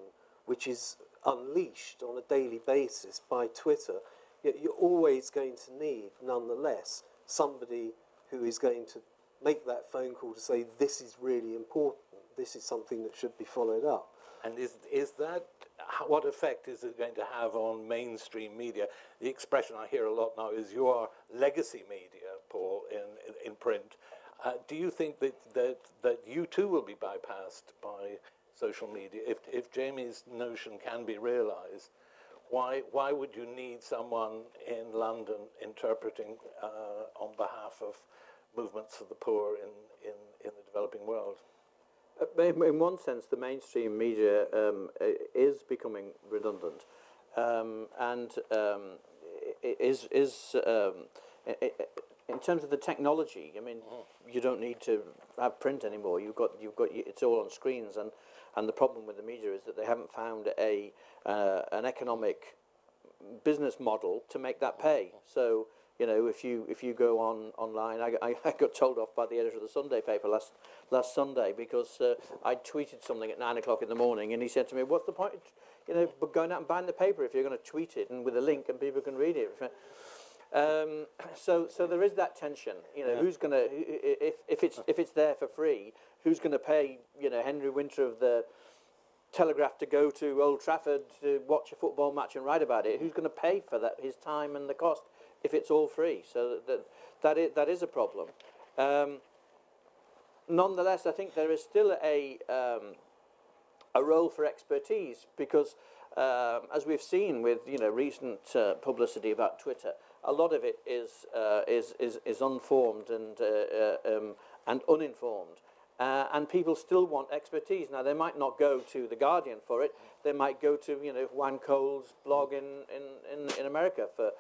which is unleashed on a daily basis by Twitter, you're always going to need, nonetheless, somebody who is going to make that phone call to say, this is really important, this is something that should be followed up. And is that, what effect is it going to have on mainstream media? The expression I hear a lot now is your legacy media, Paul, in print. Do you think that you too will be bypassed by social media? If Jamie's notion can be realised, why would you need someone in London interpreting on behalf of movements for the poor in the developing world? In one sense, the mainstream media is becoming redundant, and is in terms of the technology. I mean, you don't need to have print anymore. You've got it's all on screens, and the problem with the media is that they haven't found an economic business model to make that pay. So, if you go online, I got told off by the editor of the Sunday paper last Sunday because I tweeted something at 9 o'clock in the morning, and he said to me, "What's the point? Going out and buying the paper if you're going to tweet it and with a link and people can read it." So there is that tension. Who's going to if it's there for free? Who's going to pay? Henry Winter of the Telegraph to go to Old Trafford to watch a football match and write about it? Who's going to pay for that? His time and the cost if it's all free? So that is a problem. Nonetheless, I think there is still a role for expertise because, as we've seen with recent publicity about Twitter, a lot of it is unformed and uninformed, and people still want expertise. Now they might not go to the Guardian for it; they might go to Juan Cole's blog in America for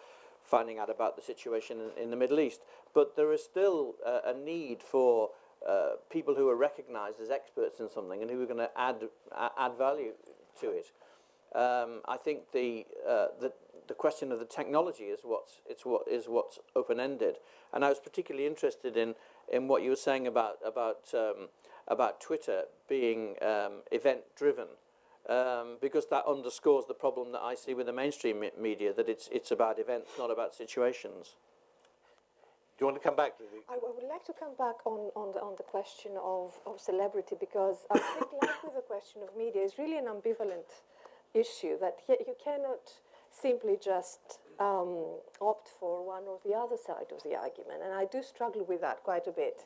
finding out about the situation in the Middle East. But there is still a need for people who are recognised as experts in something and who are going to add value to it. I think the question of the technology is what's open-ended, and I was particularly interested in what you were saying about Twitter being event-driven, because that underscores the problem that I see with the mainstream media, that it's about events, not about situations. Do you want to come back to the... I would like to come back on the question of celebrity, because I think, like with the question of media, is really an ambivalent issue, that you cannot simply just opt for one or the other side of the argument. And I do struggle with that quite a bit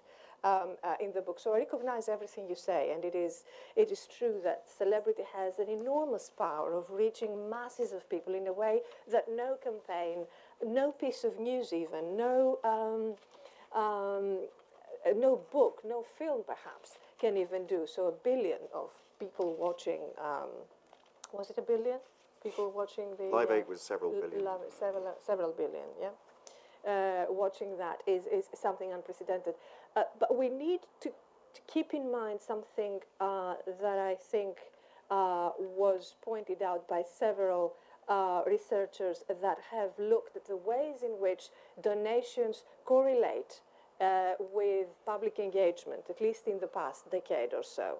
in the book. So I recognize everything you say, and it is true that celebrity has an enormous power of reaching masses of people in a way that no campaign, no piece of news even, no book, no film perhaps can even do. So 1 billion of people watching, was it 1 billion? People watching the... Live Aid was several billion. Several billion, yeah. Watching that is something unprecedented. But we need to keep in mind something that I think was pointed out by several researchers that have looked at the ways in which donations correlate with public engagement, at least in the past decade or so.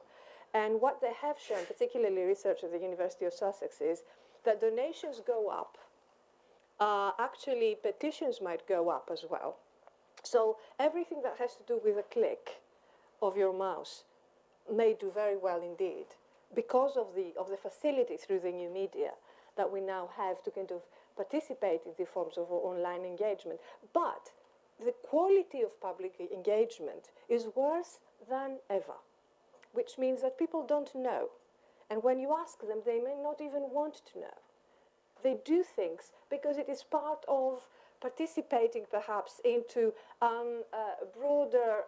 And what they have shown, particularly research at the University of Sussex, is that donations go up. Actually, petitions might go up as well. So everything that has to do with a click of your mouse may do very well indeed, because of the facility through the new media that we now have to kind of participate in the forms of online engagement. But the quality of public engagement is worse than ever, which means that people don't know. And when you ask them, they may not even want to know. They do things because it is part of participating perhaps into broader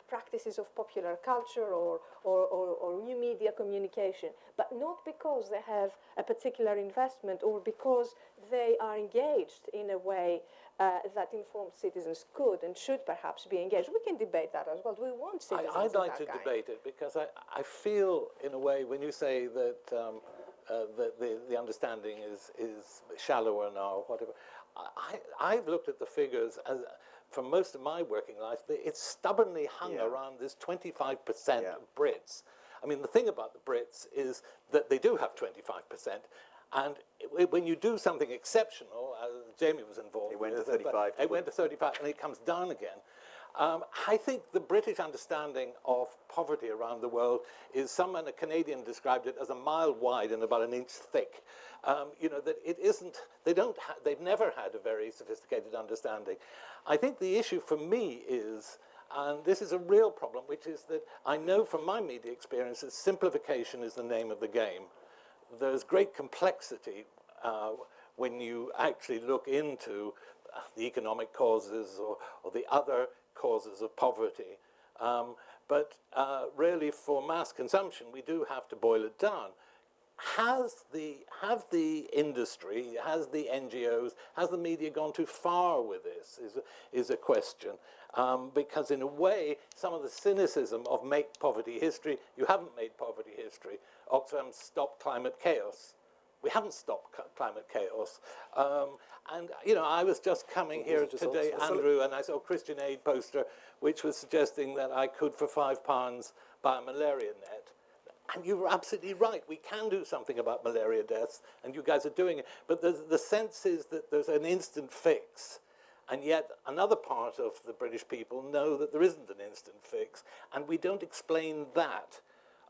practices of popular culture or new media communication, but not because they have a particular investment or because they are engaged in a way that informed citizens could and should perhaps be engaged. We can debate that as well. Do we want citizens I'd of like that to kind? debate it because I feel, in a way, when you say that the understanding is shallower now, whatever, I've looked at the figures as, for most of my working life, it's stubbornly hung around this 25% of Brits. I mean, the thing about the Brits is that they do have 25%. And when you do something exceptional, as Jamie was involved It went with, to 35. it went to 35 and it comes down again. I think the British understanding of poverty around the world is, someone, a Canadian, described it as a mile wide and about an inch thick. You know, that it isn't, they've never had a very sophisticated understanding. I think the issue for me is, and this is a real problem, which is that I know from my media experiences, simplification is the name of the game. There's great complexity when you actually look into the economic causes or the other causes of poverty. But really, for mass consumption, we do have to boil it down. Have the industry, has the NGOs, has the media gone too far with this, is a question. Because in a way, some of the cynicism of make poverty history, you haven't made poverty history. Oxfam stopped climate chaos. We haven't stopped climate chaos. And, you know, I was just coming here today, Andrew, and I saw a Christian Aid poster which was suggesting that I could, for £5, buy a malaria net. And you were absolutely right. We can do something about malaria deaths, and you guys are doing it. But the sense is that there's an instant fix. And yet another part of the British people know that there isn't an instant fix, and we don't explain that.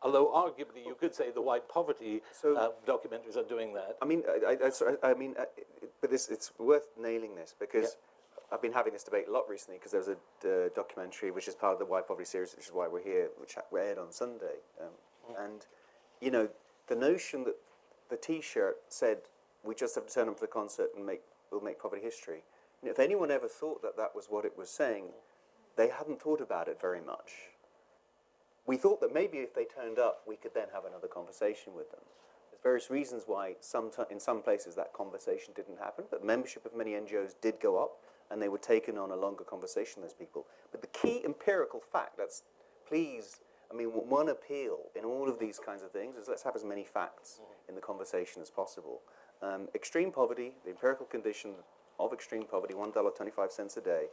Although arguably you could say the white poverty documentaries are doing that. I mean, but it's worth nailing this because I've been having this debate a lot recently because there's a documentary which is part of the White Poverty series, which is why we're here, which aired on Sunday. And, you know, the notion that the T-shirt said we just have to turn up to the concert and we'll make poverty history. You know, if anyone ever thought that that was what it was saying, they hadn't thought about it very much. We thought that maybe if they turned up, we could then have another conversation with them. There's various reasons why in some places that conversation didn't happen, but membership of many NGOs did go up, and they were taken on a longer conversation with those people. But the key empirical fact, one appeal in all of these kinds of things is let's have as many facts in the conversation as possible. Extreme poverty, the empirical condition of extreme poverty, $1.25 a day,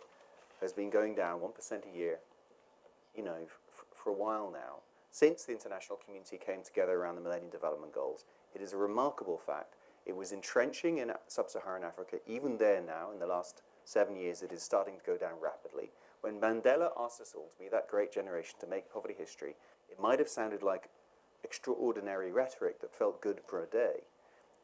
has been going down 1% a year, you know, for a while now. Since the international community came together around the Millennium Development Goals, it is a remarkable fact. It was entrenching in sub-Saharan Africa. Even there now, in the last 7 years, it is starting to go down rapidly. When Mandela asked us all to be that great generation to make poverty history, it might have sounded like extraordinary rhetoric that felt good for a day.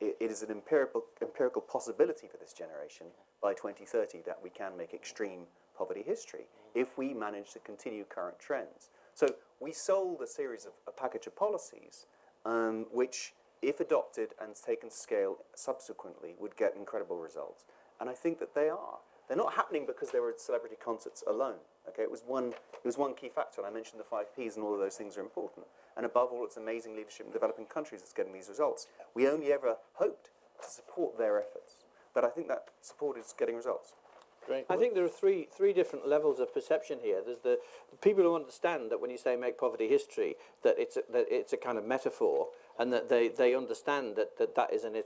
It is an empirical possibility for this generation by 2030 that we can make extreme poverty history if we manage to continue current trends. So we sold a package of policies which, if adopted and taken to scale subsequently, would get incredible results. And I think that they are. They're not happening because there were celebrity concerts alone. Okay, it was one key factor, and I mentioned the 5 Ps, and all of those things are important. And above all, it's amazing leadership in developing countries that's getting these results. We only ever hoped to support their efforts, but I think that support is getting results. Great. I think there are three different levels of perception here. There's the people who understand that when you say make poverty history, that it's a kind of metaphor, and that they understand that is an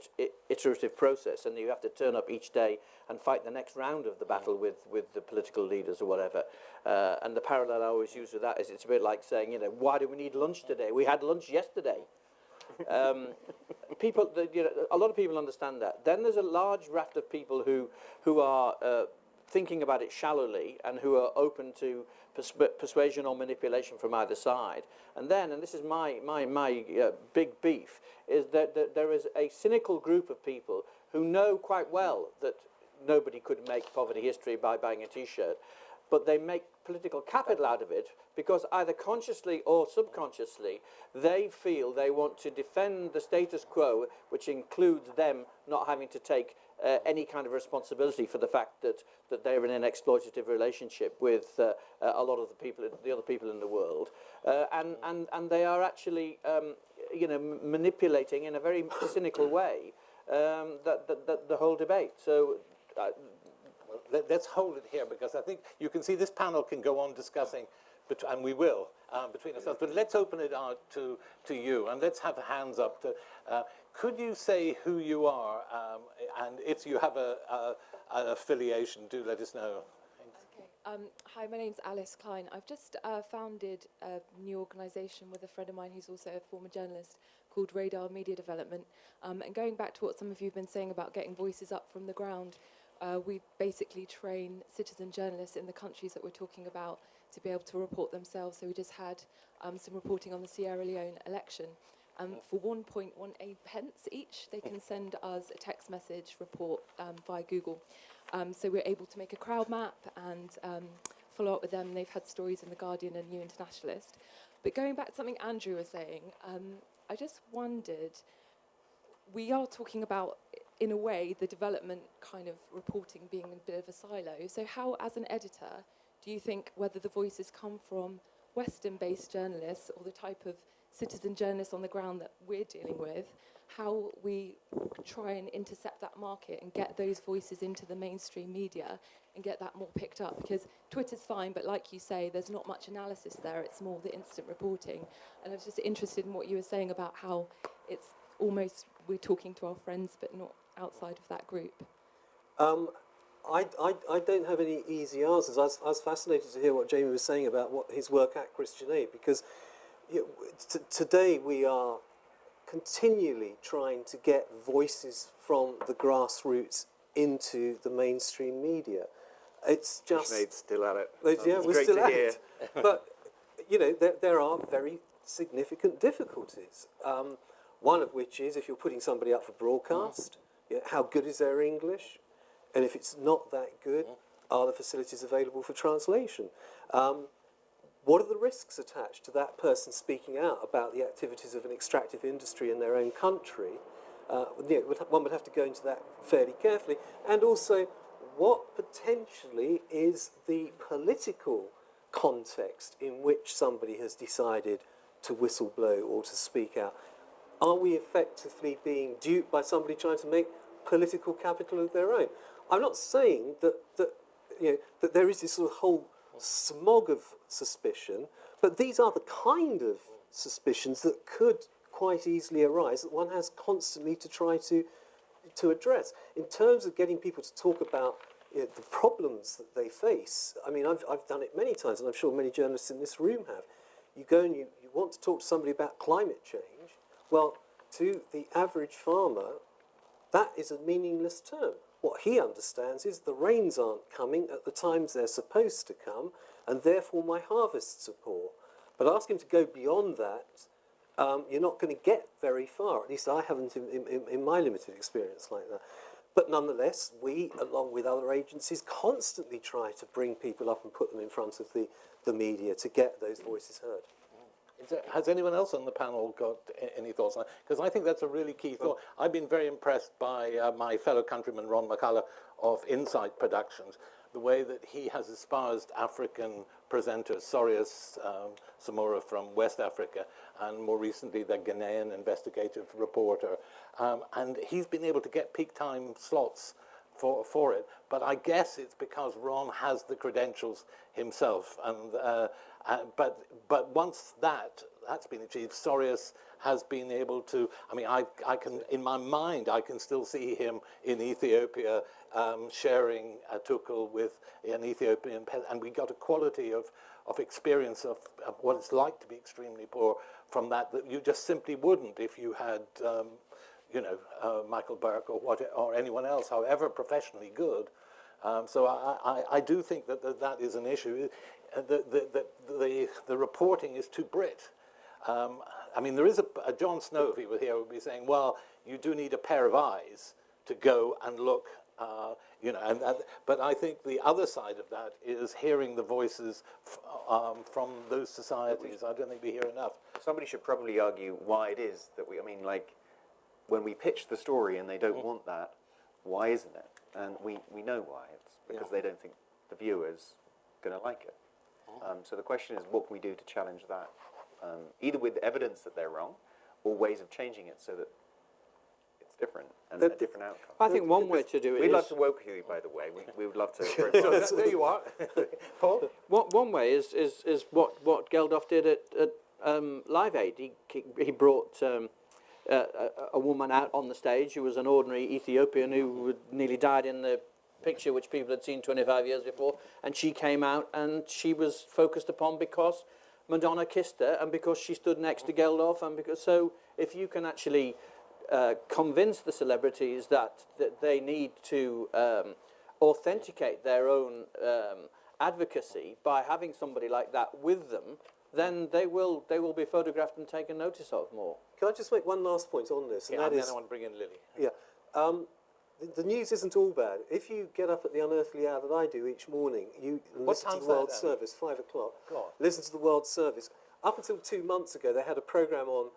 iterative process, and you have to turn up each day and fight the next round of the battle with the political leaders or whatever. And the parallel I always use with that is it's a bit like saying, you know, why do we need lunch today? We had lunch yesterday. A lot of people understand that. Then there's a large raft of people who are thinking about it shallowly and who are open to persuasion or manipulation from either side. And this is my big beef, is that there is a cynical group of people who know quite well that nobody could make poverty history by buying a T-shirt, but they make political capital out of it because either consciously or subconsciously they feel they want to defend the status quo, which includes them not having to take any kind of responsibility for the fact that they're in an exploitative relationship with a lot of the other people in the world, and they are actually manipulating in a very cynical way the whole debate. So. Let's hold it here, because I think you can see this panel can go on discussing, and we will, between ourselves. But let's open it out to you, and let's have hands up. Could you say who you are, and if you have an affiliation, do let us know. Okay. Hi, my name's Alice Klein. I've just founded a new organisation with a friend of mine who's also a former journalist called Radar Media Development. And going back to what some of you have been saying about getting voices up from the ground, we basically train citizen journalists in the countries that we're talking about to be able to report themselves. So we just had some reporting on the Sierra Leone election. For 1.18 pence each, they can send us a text message report via Google. So we're able to make a crowd map and follow up with them. They've had stories in The Guardian and New Internationalist. But going back to something Andrew was saying, I just wondered, we are talking about, in a way, the development kind of reporting being a bit of a silo. So how, as an editor, do you think whether the voices come from Western-based journalists or the type of citizen journalists on the ground that we're dealing with, how we try and intercept that market and get those voices into the mainstream media and get that more picked up? Because Twitter's fine, but like you say, there's not much analysis there. It's more the instant reporting. And I was just interested in what you were saying about how it's almost we're talking to our friends but not outside of that group. I don't have any easy answers. I was fascinated to hear what Jamie was saying about what his work at Christian Aid, because today we are continually trying to get voices from the grassroots into the mainstream media. It's just... Christian Aid's still at it. Yeah, It's we're great still to at hear. it. But, there are very significant difficulties. One of which is, if you're putting somebody up for broadcast, how good is their English? And if it's not that good, are the facilities available for translation? What are the risks attached to that person speaking out about the activities of an extractive industry in their own country? One would have to go into that fairly carefully. And also, what potentially is the political context in which somebody has decided to whistleblow or to speak out? Are we effectively being duped by somebody trying to make political capital of their own? I'm not saying that there is this sort of whole smog of suspicion, but these are the kind of suspicions that could quite easily arise that one has constantly to try to address. In terms of getting people to talk about the problems that they face, I mean, I've done it many times, and I'm sure many journalists in this room have. You go and you want to talk to somebody about climate change. Well, to the average farmer, that is a meaningless term. What he understands is the rains aren't coming at the times they're supposed to come, and therefore my harvests are poor. But ask him to go beyond that, you're not going to get very far. At least I haven't in my limited experience like that. But nonetheless, we, along with other agencies, constantly try to bring people up and put them in front of the media to get those voices heard. Has anyone else on the panel got any thoughts on that? Because I think that's a really key thought. I've been very impressed by my fellow countryman Ron McCullough of Insight Productions, the way that he has espoused African presenters, Sorius Samora from West Africa, and more recently the Ghanaian investigative reporter. And he's been able to get peak time slots for it. But I guess it's because Ron has the credentials himself. But once that's been achieved, Sorius has been able to, I mean, I can, in my mind, I can still see him in Ethiopia sharing a tukul with an Ethiopian peasant, and we got a quality of experience of what it's like to be extremely poor from that you just simply wouldn't if you had, Michael Buerk or anyone else, however professionally good. So I do think that is an issue. The reporting is too Brit. I mean, there is a John Snow, if he were here, would be saying, well, you do need a pair of eyes to go and look, but I think the other side of that is hearing the voices from those societies. I don't think we hear enough. Somebody should probably argue why it is that when we pitch the story and they don't want that, why isn't it? And we know why. It's because they don't think the viewer's going to like it. So the question is, what can we do to challenge that? Either with evidence that they're wrong, or ways of changing it so that it's different and a different outcome. I think one way to do it We'd is... love to work with you, by the way. We would love to. There you are. Paul? One way is what Geldof did at Live Aid. He brought a woman out on the stage who was an ordinary Ethiopian who nearly died in the picture which people had seen 25 years before, and she came out and she was focused upon because Madonna kissed her and because she stood next to Geldof, and because so if you can actually convince the celebrities that they need to authenticate their own advocacy by having somebody like that with them, then they will be photographed and taken notice of more. Can I just make one last point on this? And Yeah, that and is, then I want to bring in Lily. yeah, the news isn't all bad. If you get up at the unearthly hour that I do each morning, you listen to time's the World that, Andy? Service, 5 o'clock. God. Listen to the World Service. Up until 2 months ago, they had a programme on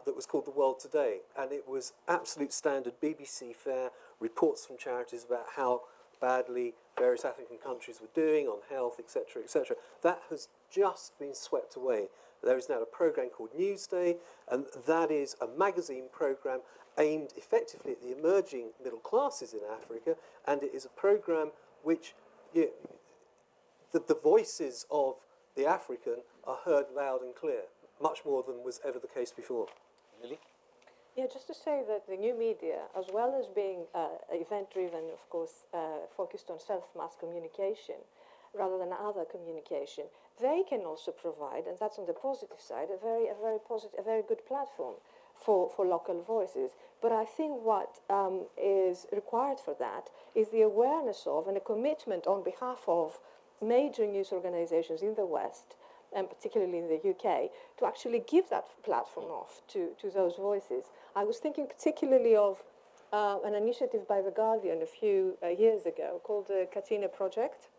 that was called The World Today, and it was absolute standard BBC fare, reports from charities about how badly various African countries were doing on health, etc., etc. That has just been swept away. There is now a programme called Newsday, and that is a magazine programme aimed effectively at the emerging middle classes in Africa, and it is a programme which the voices of the African are heard loud and clear, much more than was ever the case before. Lily? Yeah, just to say that the new media, as well as being event-driven, of course, focused on self-mass communication rather than other communication, they can also provide, and that's on the positive side, a very good platform for local voices. But I think what is required for that is the awareness of and a commitment on behalf of major news organizations in the West, and particularly in the UK, to actually give that platform off to those voices. I was thinking particularly of an initiative by The Guardian a few years ago called the Katina Project,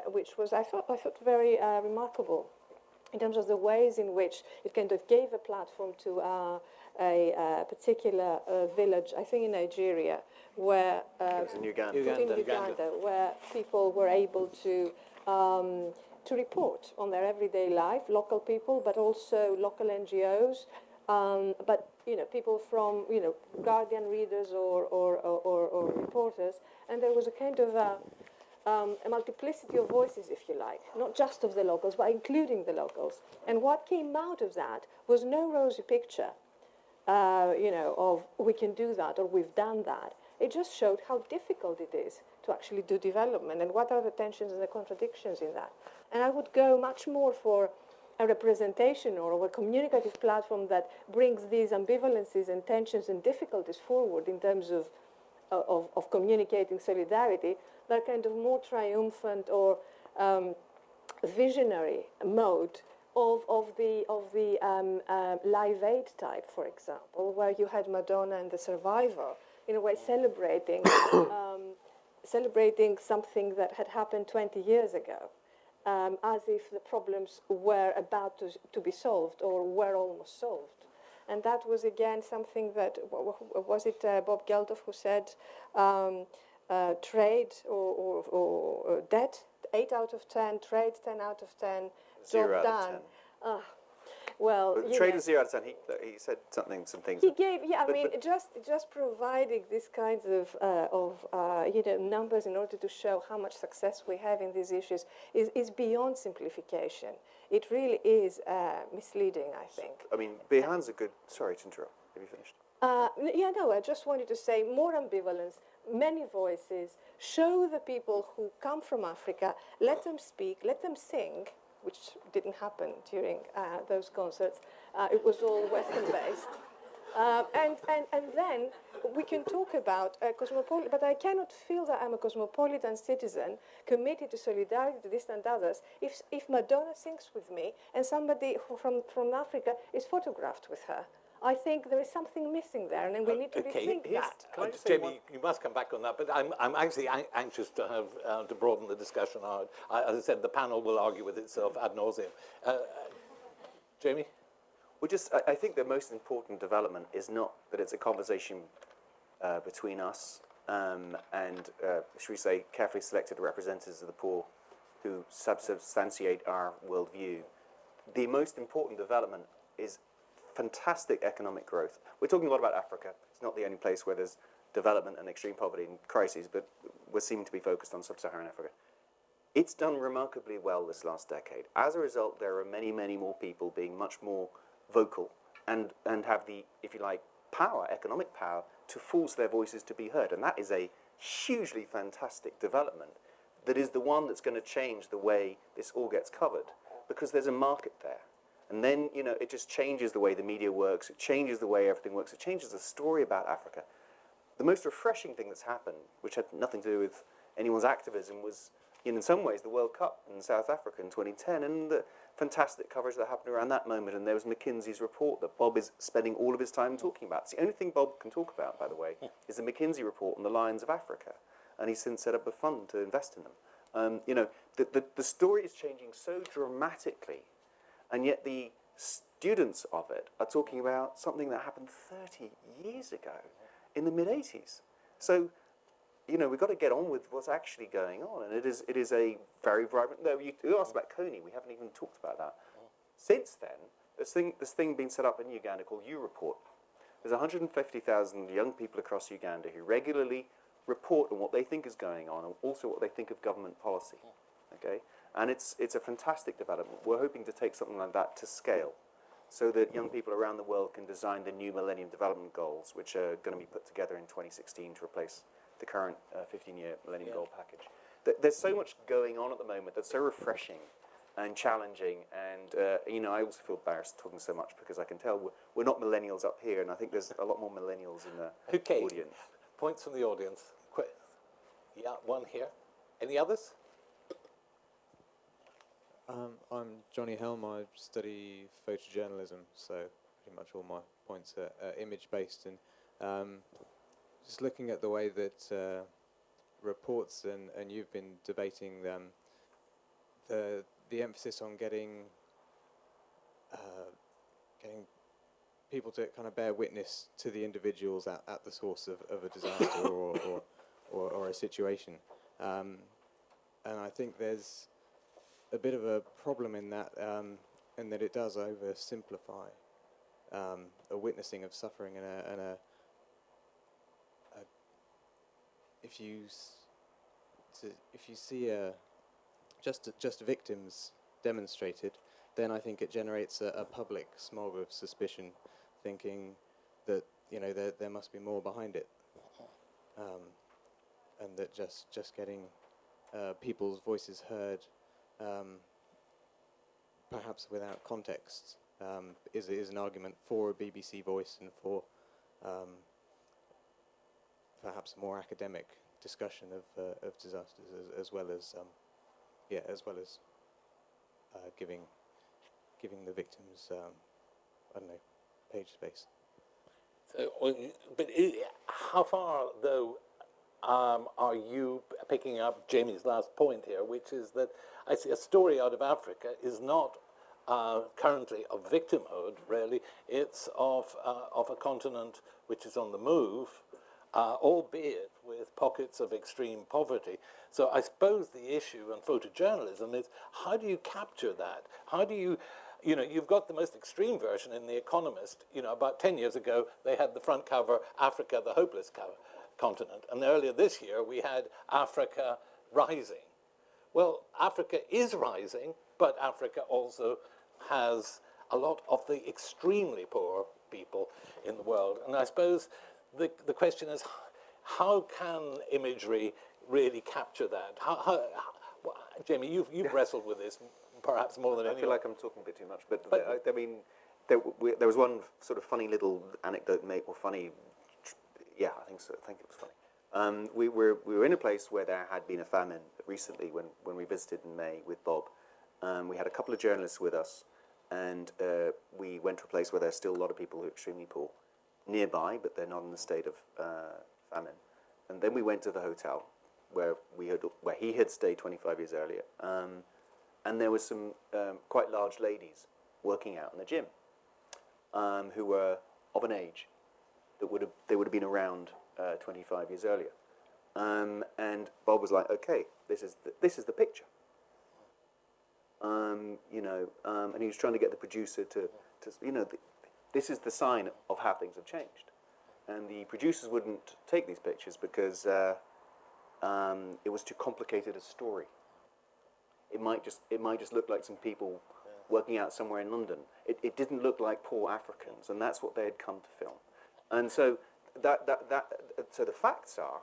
which was, I thought very remarkable in terms of the ways in which it kind of gave a platform to a particular village, I think in Nigeria, where It was in Uganda. in Uganda, where people were able to report on their everyday life, local people, but also local NGOs, but people from Guardian readers or reporters, and there was a kind of a multiplicity of voices, if you like, not just of the locals, but including the locals. And what came out of that was no rosy picture, of we can do that or we've done that. It just showed how difficult it is to actually do development and what are the tensions and the contradictions in that. And I would go much more for a representation or a communicative platform that brings these ambivalences and tensions and difficulties forward in terms of communicating solidarity, that kind of more triumphant or visionary mode of the Live Aid type, for example, where you had Madonna and the Survivor, in a way celebrating celebrating something that had happened 20 years ago, as if the problems were about to be solved or were almost solved. And that was, again, something that, was it Bob Geldof who said, trade or debt, 8 out of 10, trade 10 out of 10, 0 out job of done. 10. Well, But trade was 0 out of 10. He said some things. He gave, just providing these kinds of numbers in order to show how much success we have in these issues is beyond simplification. It really is misleading, I think. I mean, Bihan's a good... Sorry to interrupt. Have you finished? I just wanted to say more ambivalence, many voices, show the people who come from Africa, let them speak, let them sing, which didn't happen during those concerts. It was all Western-based. And then we can talk about cosmopolitan, but I cannot feel that I'm a cosmopolitan citizen committed to solidarity to distant others if Madonna sings with me and somebody from Africa is photographed with her. I think there is something missing there, and we need to rethink that. Jamie, you must come back on that, but I'm actually anxious to have to broaden the discussion out. As I said, the panel will argue with itself ad nauseum. Jamie? Well, I think the most important development is not that it's a conversation between us and should we say, carefully selected representatives of the poor who substantiate our worldview. The most important development is fantastic economic growth. We're talking a lot about Africa. It's not the only place where there's development and extreme poverty and crises, but we're seeming to be focused on sub-Saharan Africa. It's done remarkably well this last decade. As a result, there are many, many more people being much more vocal and have the, if you like, power, economic power, to force their voices to be heard. And that is a hugely fantastic development that is the one that's going to change the way this all gets covered, because there's a market there. And then, you know, it just changes the way the media works, it changes the way everything works, it changes the story about Africa. The most refreshing thing that's happened, which had nothing to do with anyone's activism, was, in some ways, the World Cup in South Africa in 2010, and the fantastic coverage that happened around that moment. And there was McKinsey's report that Bob is spending all of his time talking about. It's the only thing Bob can talk about, by the way, is the McKinsey report on the lions of Africa. And he's since set up a fund to invest in them. You know, the story is changing so dramatically, and yet the students of it are talking about something that happened 30 years ago in the mid-80s. So, you know, we've got to get on with what's actually going on, and it is a very vibrant. No, you asked about Coney. We haven't even talked about that. Since then, this thing being set up in Uganda called U-Report. There's 150,000 young people across Uganda who regularly report on what they think is going on, and also what they think of government policy. Okay, and it's a fantastic development. We're hoping to take something like that to scale, so that young people around the world can design the new Millennium Development Goals, which are going to be put together in 2016 to replace the current 15-year Millennium Goal package. There's so much going on at the moment that's so refreshing and challenging, and you know, I also feel embarrassed talking so much because I can tell we're not millennials up here, and I think there's a lot more millennials in the audience. Points from the audience. Yeah, one here. Any others? I'm Johnny Helm. I study photojournalism, so pretty much all my points are image-based. And just looking at the way that reports and you've been debating the emphasis on getting people to kind of bear witness to the individuals at the source of a disaster or a situation. And I think there's a bit of a problem in that it does oversimplify a witnessing of suffering and a if you see just victims demonstrated, then I think it generates a public smog of suspicion, thinking that, you know, there must be more behind it, and that just getting people's voices heard, perhaps without context, is an argument for a BBC voice and for perhaps a more academic discussion of disasters, as well as giving the victims I don't know, page space. So, but how far though are you picking up Jamie's last point here, which is that I see a story out of Africa is not currently of victimhood, really. It's of a continent which is on the move, albeit with pockets of extreme poverty. So I suppose the issue in photojournalism is, how do you capture that? How do you, you've got the most extreme version in The Economist. About 10 years ago, they had the front cover, Africa, the hopeless continent. And earlier this year, we had Africa rising. Well, Africa is rising, but Africa also has a lot of the extremely poor people in the world. And I suppose the question is, how can imagery really capture that? Jamie, you've wrestled with this perhaps more than anyone. I feel like I'm talking a bit too much, but I mean, there was one sort of funny little anecdote, or funny, yeah, I think so. I think it was funny. We were in a place where there had been a famine recently when we visited in May with Bob. We had a couple of journalists with us, and we went to a place where there's still a lot of people who are extremely poor nearby, but they're not in a state of famine. And then we went to the hotel where he had stayed 25 years earlier, and there were some quite large ladies working out in the gym who were of an age that they would have been around 25 years earlier. And Bob was like, okay, this is the picture. And he was trying to get the producer to this is the sign of how things have changed. And the producers wouldn't take these pictures because it was too complicated a story. It might just look like some people working out somewhere in London. It didn't look like poor Africans, and that's what they had come to film. And so so the facts are,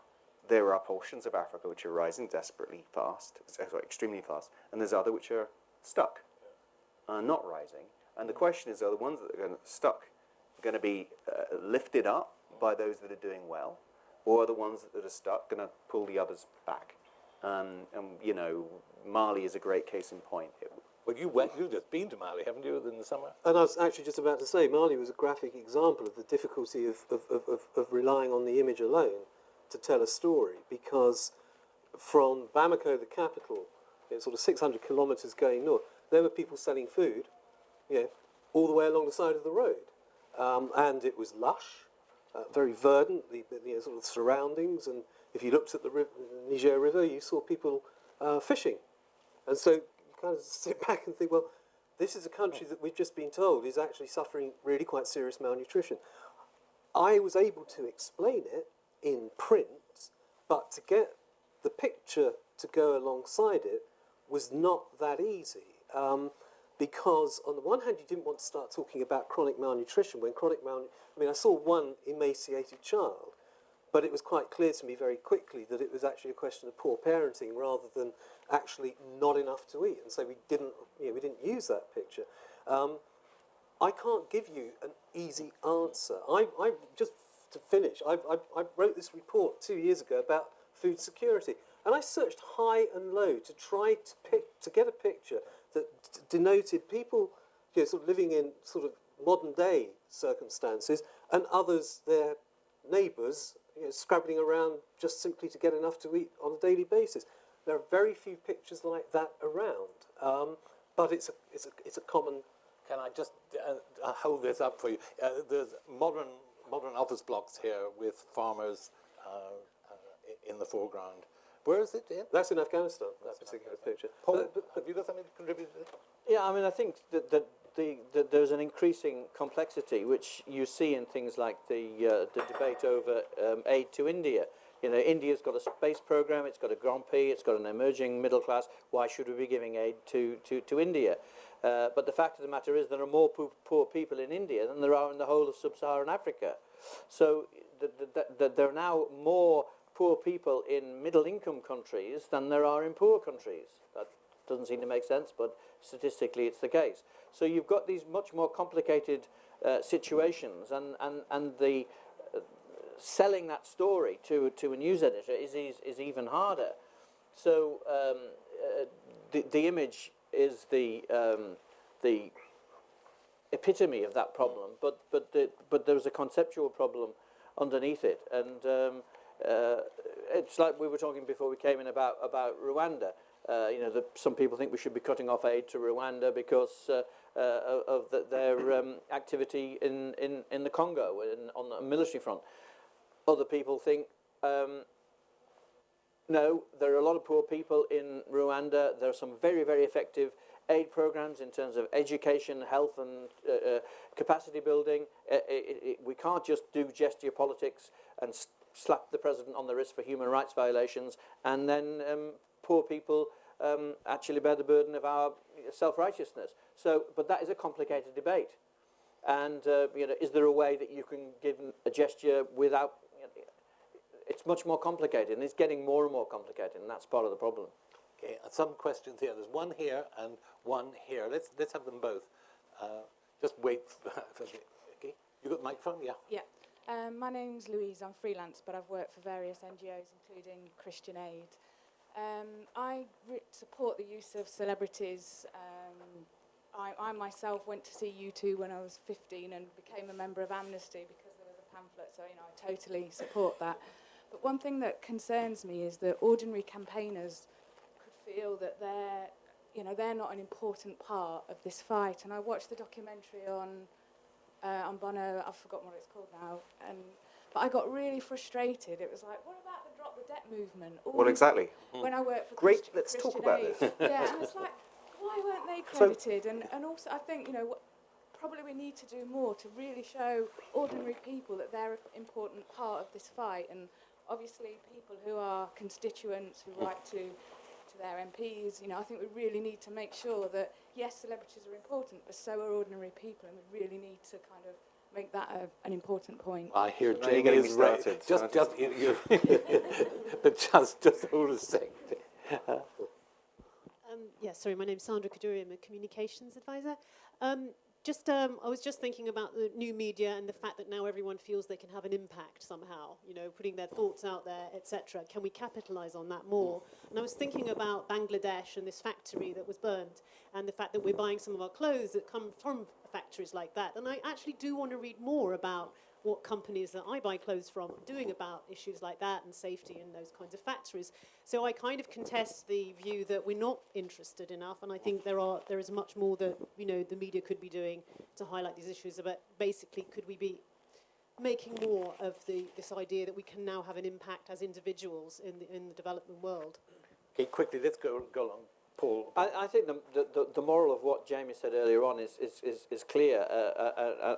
there are portions of Africa which are rising desperately fast, extremely fast, and there's other which are stuck, not rising. And the question is, are the ones that are stuck going to be lifted up by those that are doing well, or are the ones that are stuck going to pull the others back? And Mali is a great case in point. Well, you've just been to Mali, haven't you, in the summer? And I was actually just about to say, Mali was a graphic example of the difficulty of relying on the image alone to tell a story, because from Bamako, the capital, sort of 600 kilometres going north, there were people selling food, all the way along the side of the road. And it was lush, very verdant, the sort of surroundings, and if you looked at the Niger River, you saw people fishing. And so you kind of sit back and think, well, this is a country that we've just been told is actually suffering really quite serious malnutrition. I was able to explain it in print, but to get the picture to go alongside it was not that easy. Because on the one hand, you didn't want to start talking about chronic malnutrition. I saw one emaciated child, but it was quite clear to me very quickly that it was actually a question of poor parenting rather than actually not enough to eat. And so we didn't use that picture. I can't give you an easy answer. I just to finish, I wrote this report 2 years ago about food security, and I searched high and low to try to get a picture that denoted people sort of living in sort of modern day circumstances, and others, their neighbours, scrabbling around just simply to get enough to eat on a daily basis. There are very few pictures like that around, but it's a common. Can I just hold this up for you? There's modern office blocks here with farmers in the foreground. Where is it in? That's in Afghanistan, that particular picture. Paul, have you got something to contribute to this? Yeah, I think that there's an increasing complexity which you see in things like the debate over aid to India. India's got a space program, it's got a Grand Prix, it's got an emerging middle class. Why should we be giving aid to India? But the fact of the matter is there are more poor people in India than there are in the whole of sub-Saharan Africa. So there are now more poor people in middle-income countries than there are in poor countries. That doesn't seem to make sense, but statistically it's the case. So you've got these much more complicated situations, and the selling that story to a news editor is even harder. So the image is the epitome of that problem, but there's a conceptual problem underneath it, and it's like we were talking before we came in about Rwanda. Some people think we should be cutting off aid to Rwanda because of their activity in the Congo on the military front. Other people think, no, there are a lot of poor people in Rwanda. There are some very, very effective aid programs in terms of education, health, and capacity building. We can't just do gesture politics and slap the president on the wrist for human rights violations, and then poor people actually bear the burden of our self-righteousness. So, but that is a complicated debate. And is there a way that you can give a gesture without? It's much more complicated, and it's getting more and more complicated, and that's part of the problem. Okay, some questions here. There's one here and one here. Let's have them both. Just wait for the. Okay, you got the microphone? Yeah. Yeah. My name's Louise. I'm freelance, but I've worked for various NGOs, including Christian Aid. I support the use of celebrities. I myself went to see U2 when I was 15 and became a member of Amnesty because there was a pamphlet, so I totally support that. But one thing that concerns me is that ordinary campaigners could feel that they're not an important part of this fight. And I watched the documentary on Bono. I've forgotten what it's called now. But I got really frustrated. It was like, what about the drop the debt movement. All Well, these- exactly. When I worked for Great, Christian, let's talk Christian about Aid. this. Yeah, and it's like, why weren't they So- credited? And also, I think, you know, probably we need to do more to really show ordinary people that they're an important part of this fight. And obviously, people who are constituents who write to their MPs, you know, I think we really need to make sure that, yes, celebrities are important, but so are ordinary people, and we really need to kind of make that an important point. I hear So now you're Jamie getting is me right. started. But just hold a second. Yeah, sorry, my name's Sandra Kaduri. I'm a communications advisor. I was just thinking about the new media and the fact that now everyone feels they can have an impact somehow, you know, putting their thoughts out there, etc. Can we capitalise on that more? And I was thinking about Bangladesh and this factory that was burned, and the fact that we're buying some of our clothes that come from factories like that. And I actually do want to read more about what companies that I buy clothes from are doing about issues like that and safety in those kinds of factories. So I kind of contest the view that we're not interested enough, and I think there is much more that, you know, the media could be doing to highlight these issues. But basically, could we be making more of this idea that we can now have an impact as individuals in the development world? Okay, quickly, let's go along. Paul. I think the moral of what Jamie said earlier on is clear,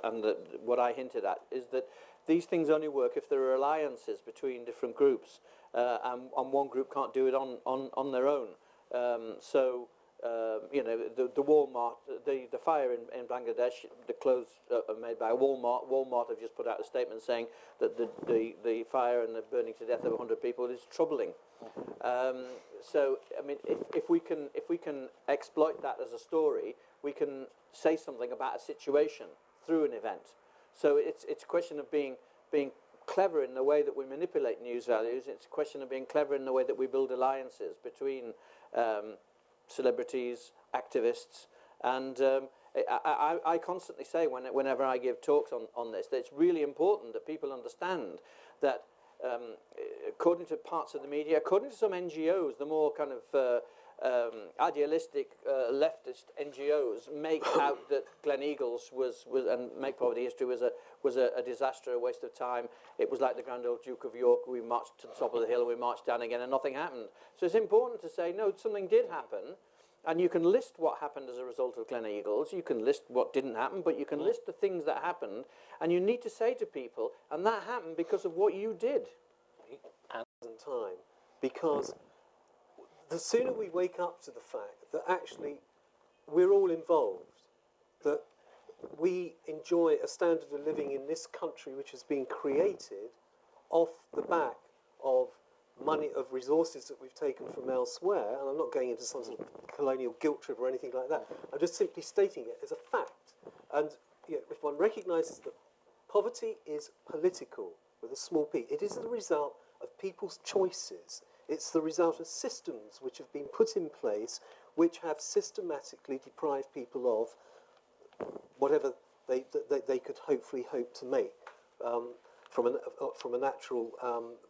and what I hinted at is that these things only work if there are alliances between different groups, and one group can't do it on their own. You know, the Walmart, the fire in Bangladesh, the clothes are made by Walmart. Walmart have just put out a statement saying that the fire and the burning to death of 100 people is troubling. So, I mean, if we can exploit that as a story, we can say something about a situation through an event. So it's a question of being clever in the way that we manipulate news values. It's a question of being clever in the way that we build alliances between celebrities, activists, and I constantly say whenever I give talks on this that it's really important that people understand that according to parts of the media, according to some NGOs, the more kind of idealistic leftist NGOs make out that Gleneagles was and Make Poverty History was a disaster, a waste of time. It was like the Grand Old Duke of York. We marched to the top of the hill and we marched down again and nothing happened. So it's important to say, no, something did happen. And you can list what happened as a result of Gleneagles. You can list what didn't happen, but you can list the things that happened. And you need to say to people, and that happened because of what you did. Time, because the sooner we wake up to the fact that actually we're all involved, that we enjoy a standard of living in this country which has been created off the back of money, of resources that we've taken from elsewhere, and I'm not going into some sort of colonial guilt trip or anything like that, I'm just simply stating it as a fact. And you know, if one recognises that poverty is political, with a small p, it is the result of people's choices. It's the result of systems which have been put in place which have systematically deprived people of whatever they could hopefully hope to make from a natural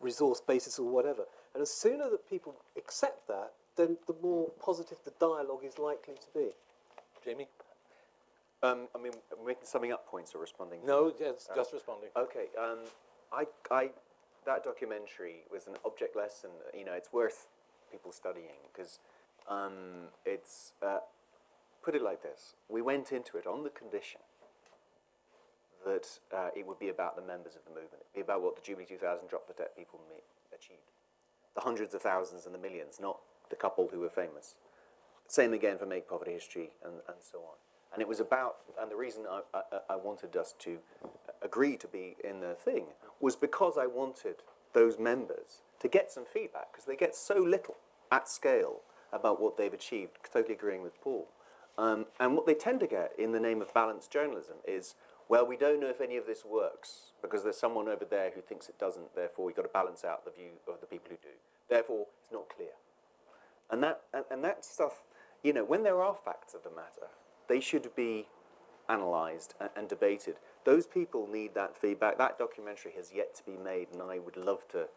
resource basis or whatever. And as sooner that people accept that, then the more positive the dialogue is likely to be. Jamie? I mean, making summing up points or responding? No, just responding. Okay. That documentary was an object lesson. You know, it's worth people studying because it's put it like this: we went into it on the condition that it would be about the members of the movement, it'd be about what the Jubilee 2000 Drop the Debt people achieved, the hundreds of thousands and the millions, not the couple who were famous. Same again for Make Poverty History and so on. And it was about, and the reason I wanted us to agree to be in the thing was because I wanted those members to get some feedback, because they get so little at scale about what they've achieved, totally agreeing with Paul. And what they tend to get in the name of balanced journalism is, well, we don't know if any of this works, because there's someone over there who thinks it doesn't, therefore we've got to balance out the view of the people who do. Therefore, it's not clear. And that stuff, you know, when there are facts of the matter, they should be analysed and debated. Those people need that feedback. That documentary has yet to be made, and I would love to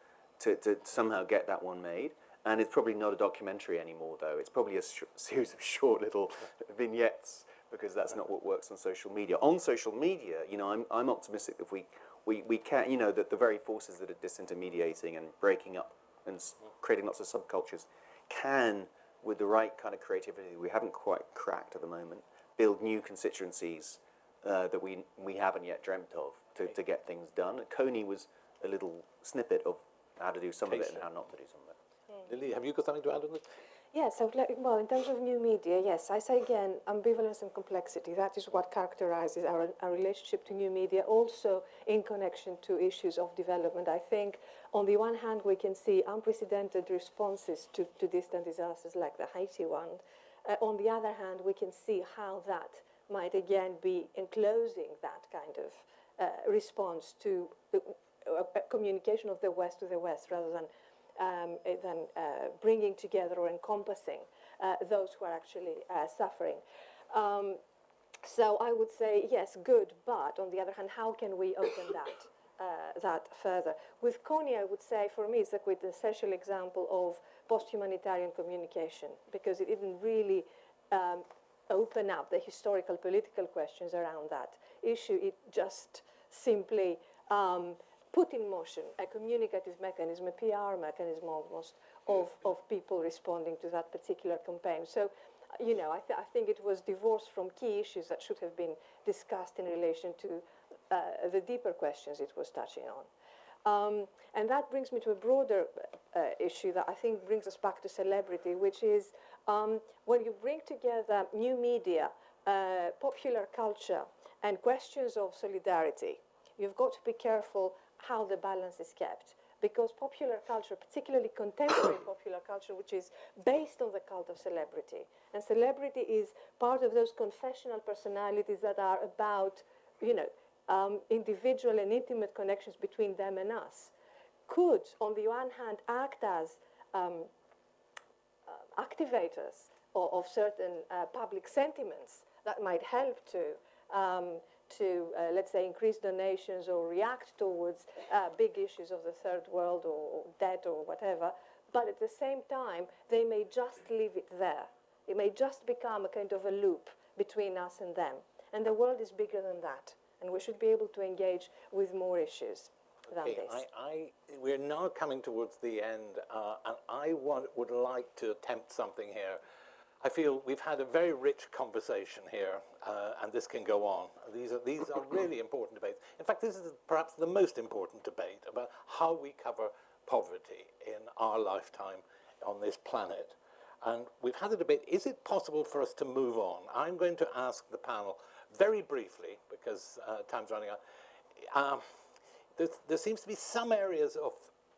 somehow get that one made. And it's probably not a documentary anymore, though. It's probably a series of short little vignettes, because that's not what works on social media. On social media, you know, I'm optimistic that we can, you know, that the very forces that are disintermediating and breaking up and creating lots of subcultures, can, with the right kind of creativity we haven't quite cracked at the moment, build new constituencies that we haven't yet dreamt of to get things done. Coney was a little snippet of how to do some of it and how not to do some of it. Lily, have you got something to add on this? Yes, well, in terms of new media, yes, I say again, ambivalence and complexity. That is what characterizes our relationship to new media, also in connection to issues of development. I think, on the one hand, we can see unprecedented responses to distant disasters like the Haiti one. On the other hand, we can see how that might again be enclosing that kind of response to communication of the West to the West, rather than bringing together or encompassing those who are actually suffering. So I would say, yes, good, but on the other hand, how can we open that further? With Coney, I would say, for me, it's a quintessential example of post-humanitarian communication, because it didn't really open up the historical political questions around that issue. It just simply put in motion a communicative mechanism, a PR mechanism almost, of people responding to that particular campaign. So, you know, I think it was divorced from key issues that should have been discussed in relation to the deeper questions it was touching on. And that brings me to a broader issue that I think brings us back to celebrity, which is when you bring together new media, popular culture, and questions of solidarity, you've got to be careful how the balance is kept. Because popular culture, particularly contemporary popular culture, which is based on the cult of celebrity, and celebrity is part of those confessional personalities that are about, you know, individual and intimate connections between them and us, could, on the one hand, act as activators of certain public sentiments that might help to let's say, increase donations or react towards big issues of the third world or debt or whatever. But at the same time, they may just leave it there. It may just become a kind of a loop between us and them. And the world is bigger than that. And we should be able to engage with more issues than this. We're now coming towards the end, and I would like to attempt something here. I feel we've had a very rich conversation here, and this can go on. These are really important debates. In fact, this is perhaps the most important debate about how we cover poverty in our lifetime on this planet. And we've had a debate, is it possible for us to move on? I'm going to ask the panel very briefly, because time's running out. There seems to be some areas of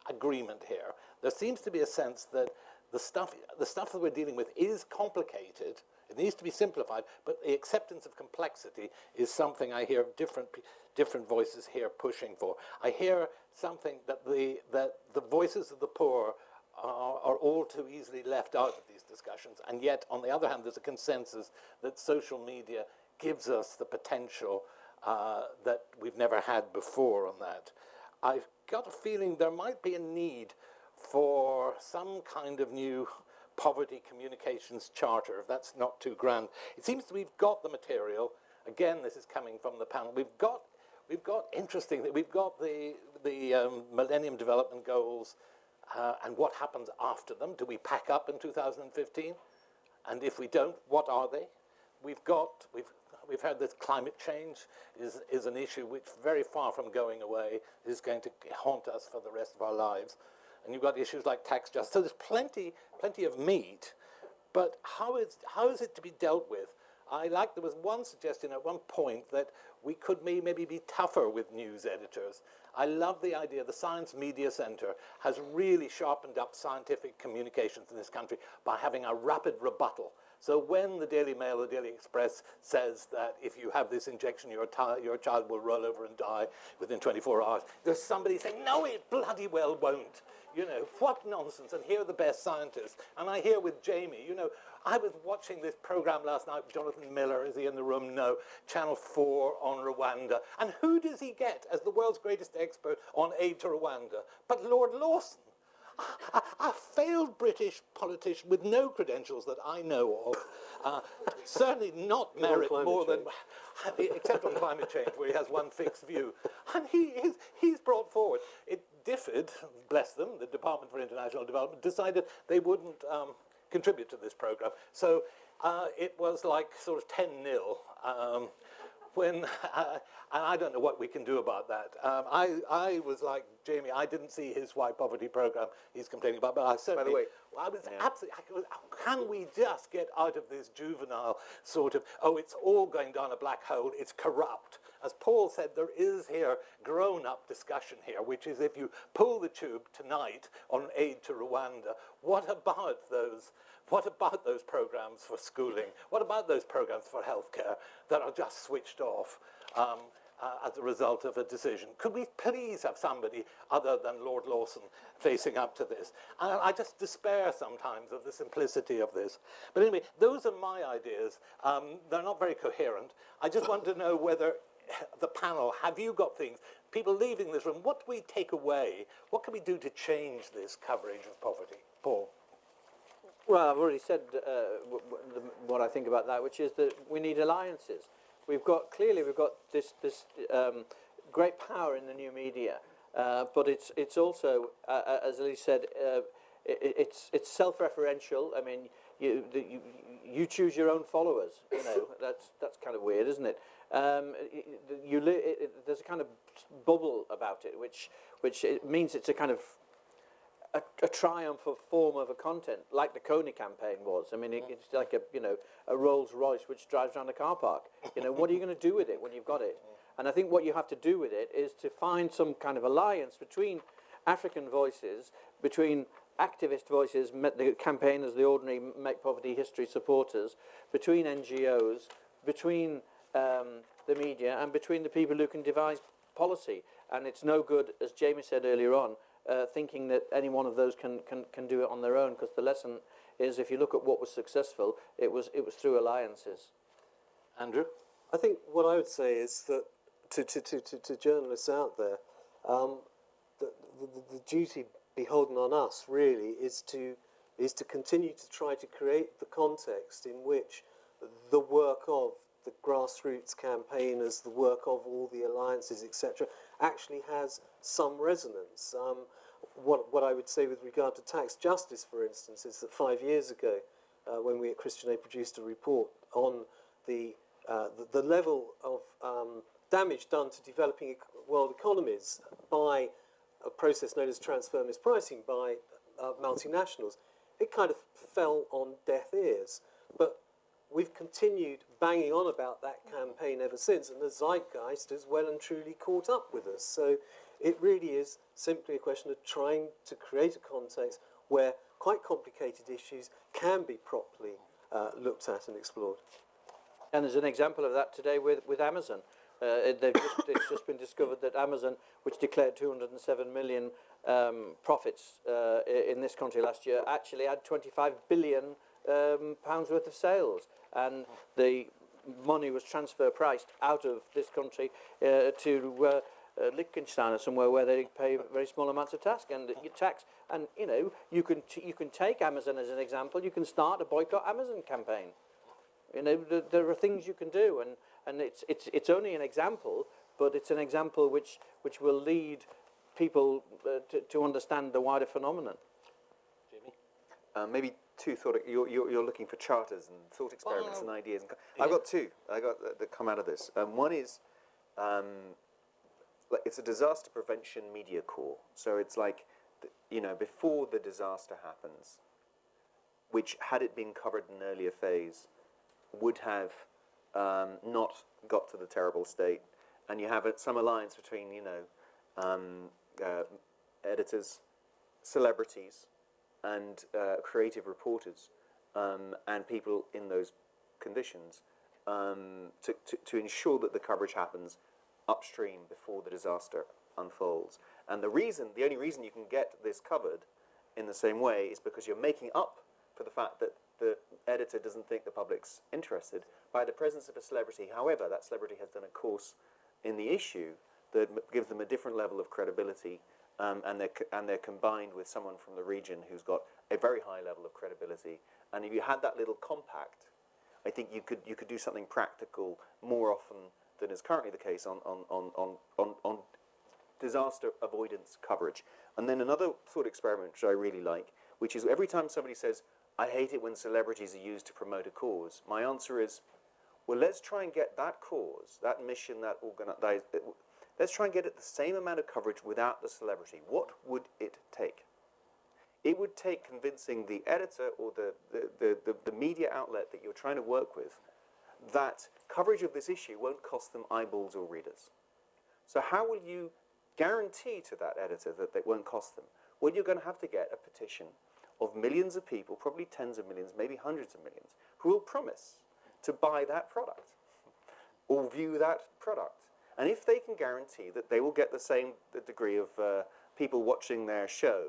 agreement here. There seems to be a sense that the stuff that we're dealing with is complicated. It needs to be simplified, but the acceptance of complexity is something I hear different voices here pushing for. I hear something that the voices of the poor are all too easily left out of these discussions, and yet, on the other hand, there's a consensus that social media gives us the potential that we've never had before on that. I've got a feeling there might be a need for some kind of new poverty communications charter, if that's not too grand. It seems that we've got the material. Again, this is coming from the panel. We've got the Millennium Development Goals, and what happens after them. Do we pack up in 2015? And if we don't, what are they? We've heard that climate change is an issue which, very far from going away, is going to haunt us for the rest of our lives. And you've got issues like tax justice. So there's plenty of meat, but how is it to be dealt with? There was one suggestion at one point that we could maybe be tougher with news editors. I love the idea. The Science Media Centre has really sharpened up scientific communications in this country by having a rapid rebuttal. So when the Daily Mail or Daily Express says that if you have this injection, your child will roll over and die within 24 hours, there's somebody saying, no, it bloody well won't. You know, what nonsense, and here are the best scientists. And I hear with Jamie, you know, I was watching this program last night with Jonathan Miller, is he in the room? No. Channel 4 on Rwanda. And who does he get as the world's greatest expert on aid to Rwanda? But Lord Lawson. a failed British politician with no credentials that I know of, certainly not merit more than, except on climate change, where he has one fixed view. And he's brought forward. It differed, bless them, the Department for International Development decided they wouldn't contribute to this program. So it was like sort of 10-0. When, and I don't know what we can do about that. I was like Jamie. I didn't see his white poverty program he's complaining about, but I certainly. By the way, I was absolutely. Can we just get out of this juvenile sort of? Oh, it's all going down a black hole. It's corrupt. As Paul said, there is here grown-up discussion here, which is if you pull the tube tonight on aid to Rwanda, what about those? What about those programs for schooling? What about those programs for healthcare that are just switched off as a result of a decision? Could we please have somebody other than Lord Lawson facing up to this? And I just despair sometimes of the simplicity of this. But anyway, those are my ideas. They're not very coherent. I just want to know whether the panel, have you got things? People leaving this room, what do we take away? What can we do to change this coverage of poverty? Paul? Well, I've already said what I think about that, which is that we need alliances. We've got this great power in the new media, but it's also, as Elise said, it's self-referential. I mean, you choose your own followers. You know, that's kind of weird, isn't it? There's a kind of bubble about it, which it means it's a kind of a triumph of form of a content, like the Coney campaign was. I mean, it's like a Rolls Royce which drives around a car park. You know, what are you going to do with it when you've got it? And I think what you have to do with it is to find some kind of alliance between African voices, between activist voices, the campaigners, the ordinary Make Poverty History supporters, between NGOs, between the media, and between the people who can devise policy. And it's no good, as Jamie said earlier on, thinking that any one of those can do it on their own, because the lesson is, if you look at what was successful, it was through alliances. Andrew? I think what I would say is that to journalists out there, the duty beholden on us really is to continue to try to create the context in which the work of the grassroots campaigners, the work of all the alliances, etc., actually has some resonance. What I would say with regard to tax justice, for instance, is that 5 years ago, when we at Christian Aid produced a report on the level of damage done to developing world economies by a process known as transfer mispricing by multinationals, it kind of fell on deaf ears. But we've continued banging on about that campaign ever since, and the zeitgeist has well and truly caught up with us. So it really is simply a question of trying to create a context where quite complicated issues can be properly looked at and explored. And there's an example of that today with Amazon. It's just been discovered that Amazon, which declared 207 million profits in this country last year, actually had 25 billion pounds worth of sales, and the money was transfer priced out of this country to Liechtenstein or somewhere where they pay very small amounts of tax. And you can take Amazon as an example. You can start a boycott Amazon campaign. You know, there are things you can do, and it's only an example, but it's an example which will lead people to understand the wider phenomenon. Jamie? Maybe two thought. You're looking for charters and thought experiments and ideas. I've got two. That come out of this. One is it's a disaster prevention media corps. So it's like before the disaster happens, which had it been covered in an earlier phase, would have not got to the terrible state, and you have some alliance between editors, celebrities, and creative reporters, and people in those conditions to ensure that the coverage happens upstream before the disaster unfolds. And the only reason you can get this covered in the same way is because you're making up for the fact that the editor doesn't think the public's interested by the presence of a celebrity. However, that celebrity has done a course in the issue that gives them a different level of credibility and they're combined with someone from the region who's got a very high level of credibility. And if you had that little compact, I think you could do something practical more often than is currently the case on disaster avoidance coverage. And then another thought experiment which I really like, which is every time somebody says, I hate it when celebrities are used to promote a cause, my answer is, well, let's try and get that cause, that mission, let's try and get it the same amount of coverage without the celebrity. What would it take? It would take convincing the editor or the media outlet that you're trying to work with that coverage of this issue won't cost them eyeballs or readers. So how will you guarantee to that editor that it won't cost them? Well, you're going to have to get a petition of millions of people, probably tens of millions, maybe hundreds of millions, who will promise to buy that product or view that product. And if they can guarantee that they will get the same degree of people watching their show,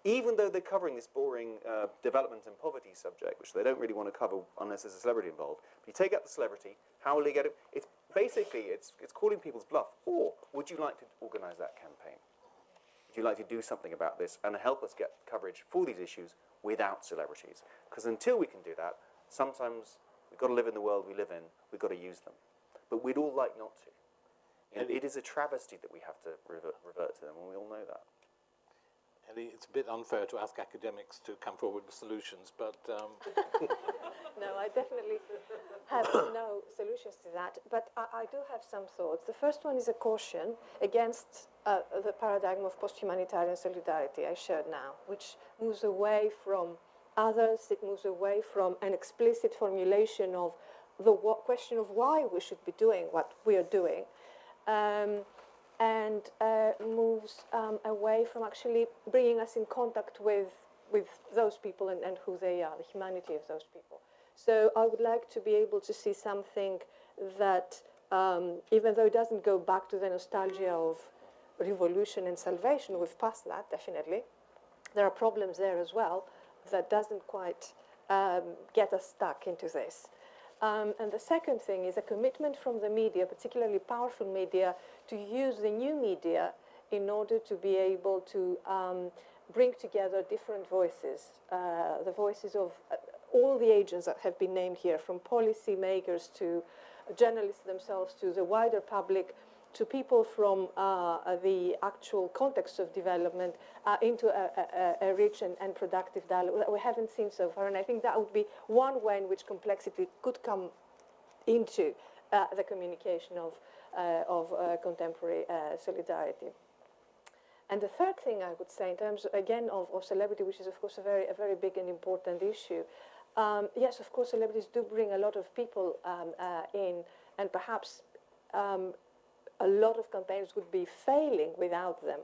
even though they're covering this boring development and poverty subject, which they don't really want to cover unless there's a celebrity involved, if you take out the celebrity, how will they get it? It's basically, it's calling people's bluff. Or would you like to organise that campaign? Would you like to do something about this and help us get coverage for these issues without celebrities? Because until we can do that, sometimes we've got to live in the world we live in, we've got to use them. But we'd all like not to. And it is a travesty that we have to revert to them, and we all know that. Ellie, it's a bit unfair to ask academics to come forward with solutions, but... No, I definitely have no solutions to that, but I do have some thoughts. The first one is a caution against the paradigm of post-humanitarian solidarity I shared now, which moves away from others, it moves away from an explicit formulation of the question of why we should be doing what we are doing, and moves away from actually bringing us in contact with those people and who they are, the humanity of those people. So I would like to be able to see something that, even though it doesn't go back to the nostalgia of revolution and salvation, we've passed that, definitely. There are problems there as well that doesn't quite get us stuck into this. And the second thing is a commitment from the media, particularly powerful media, to use the new media in order to be able to bring together different voices, the voices of all the agents that have been named here, from policy makers to journalists themselves to the wider public, to people from the actual context of development into a rich and productive dialogue that we haven't seen so far. And I think that would be one way in which complexity could come into the communication of contemporary solidarity. And the third thing I would say, in terms, again, of celebrity, which is, of course, a very big and important issue, yes, of course, celebrities do bring a lot of people in, and perhaps a lot of campaigns would be failing without them.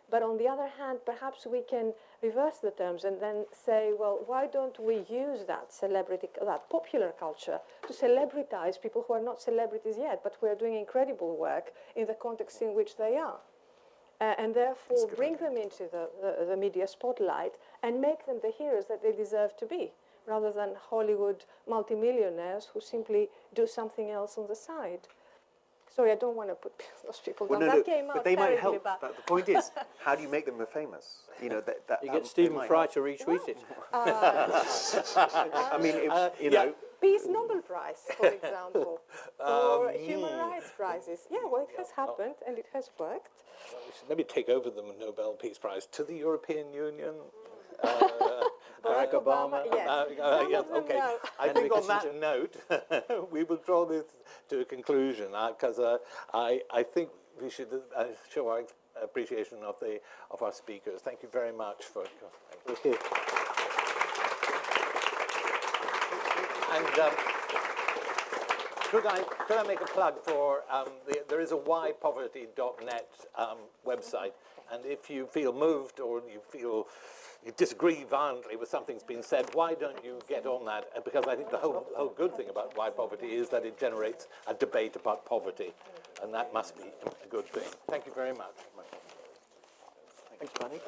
But on the other hand, perhaps we can reverse the terms and then say, well, why don't we use that celebrity, that popular culture, to celebritize people who are not celebrities yet, but who are doing incredible work in the context in which they are. And therefore bring them into the media spotlight and make them the heroes that they deserve to be, rather than Hollywood multimillionaires who simply do something else on the side. Sorry, I don't want to put those people down. That came out but they might help. But The point is, how do you make them famous? You know, you get Stephen Fry to retweet it. I mean, you know. Peace Nobel Prize, for example, or human rights prizes. Yeah, well, it has happened and it has worked. Well, we should maybe take over the Nobel Peace Prize to the European Union. Barack Obama, yes. Yes, okay. I think on that note, we will draw this to a conclusion, because I think we should show our appreciation of our speakers. Thank you very much for coming. And could I make a plug for, there is a whypoverty.net website, and if you feel moved or you feel you disagree violently with something that's been said, why don't you get on that? Because I think the whole good thing about Why Poverty is that it generates a debate about poverty, and that must be a good thing. Thank you very much. Thank you, Manny.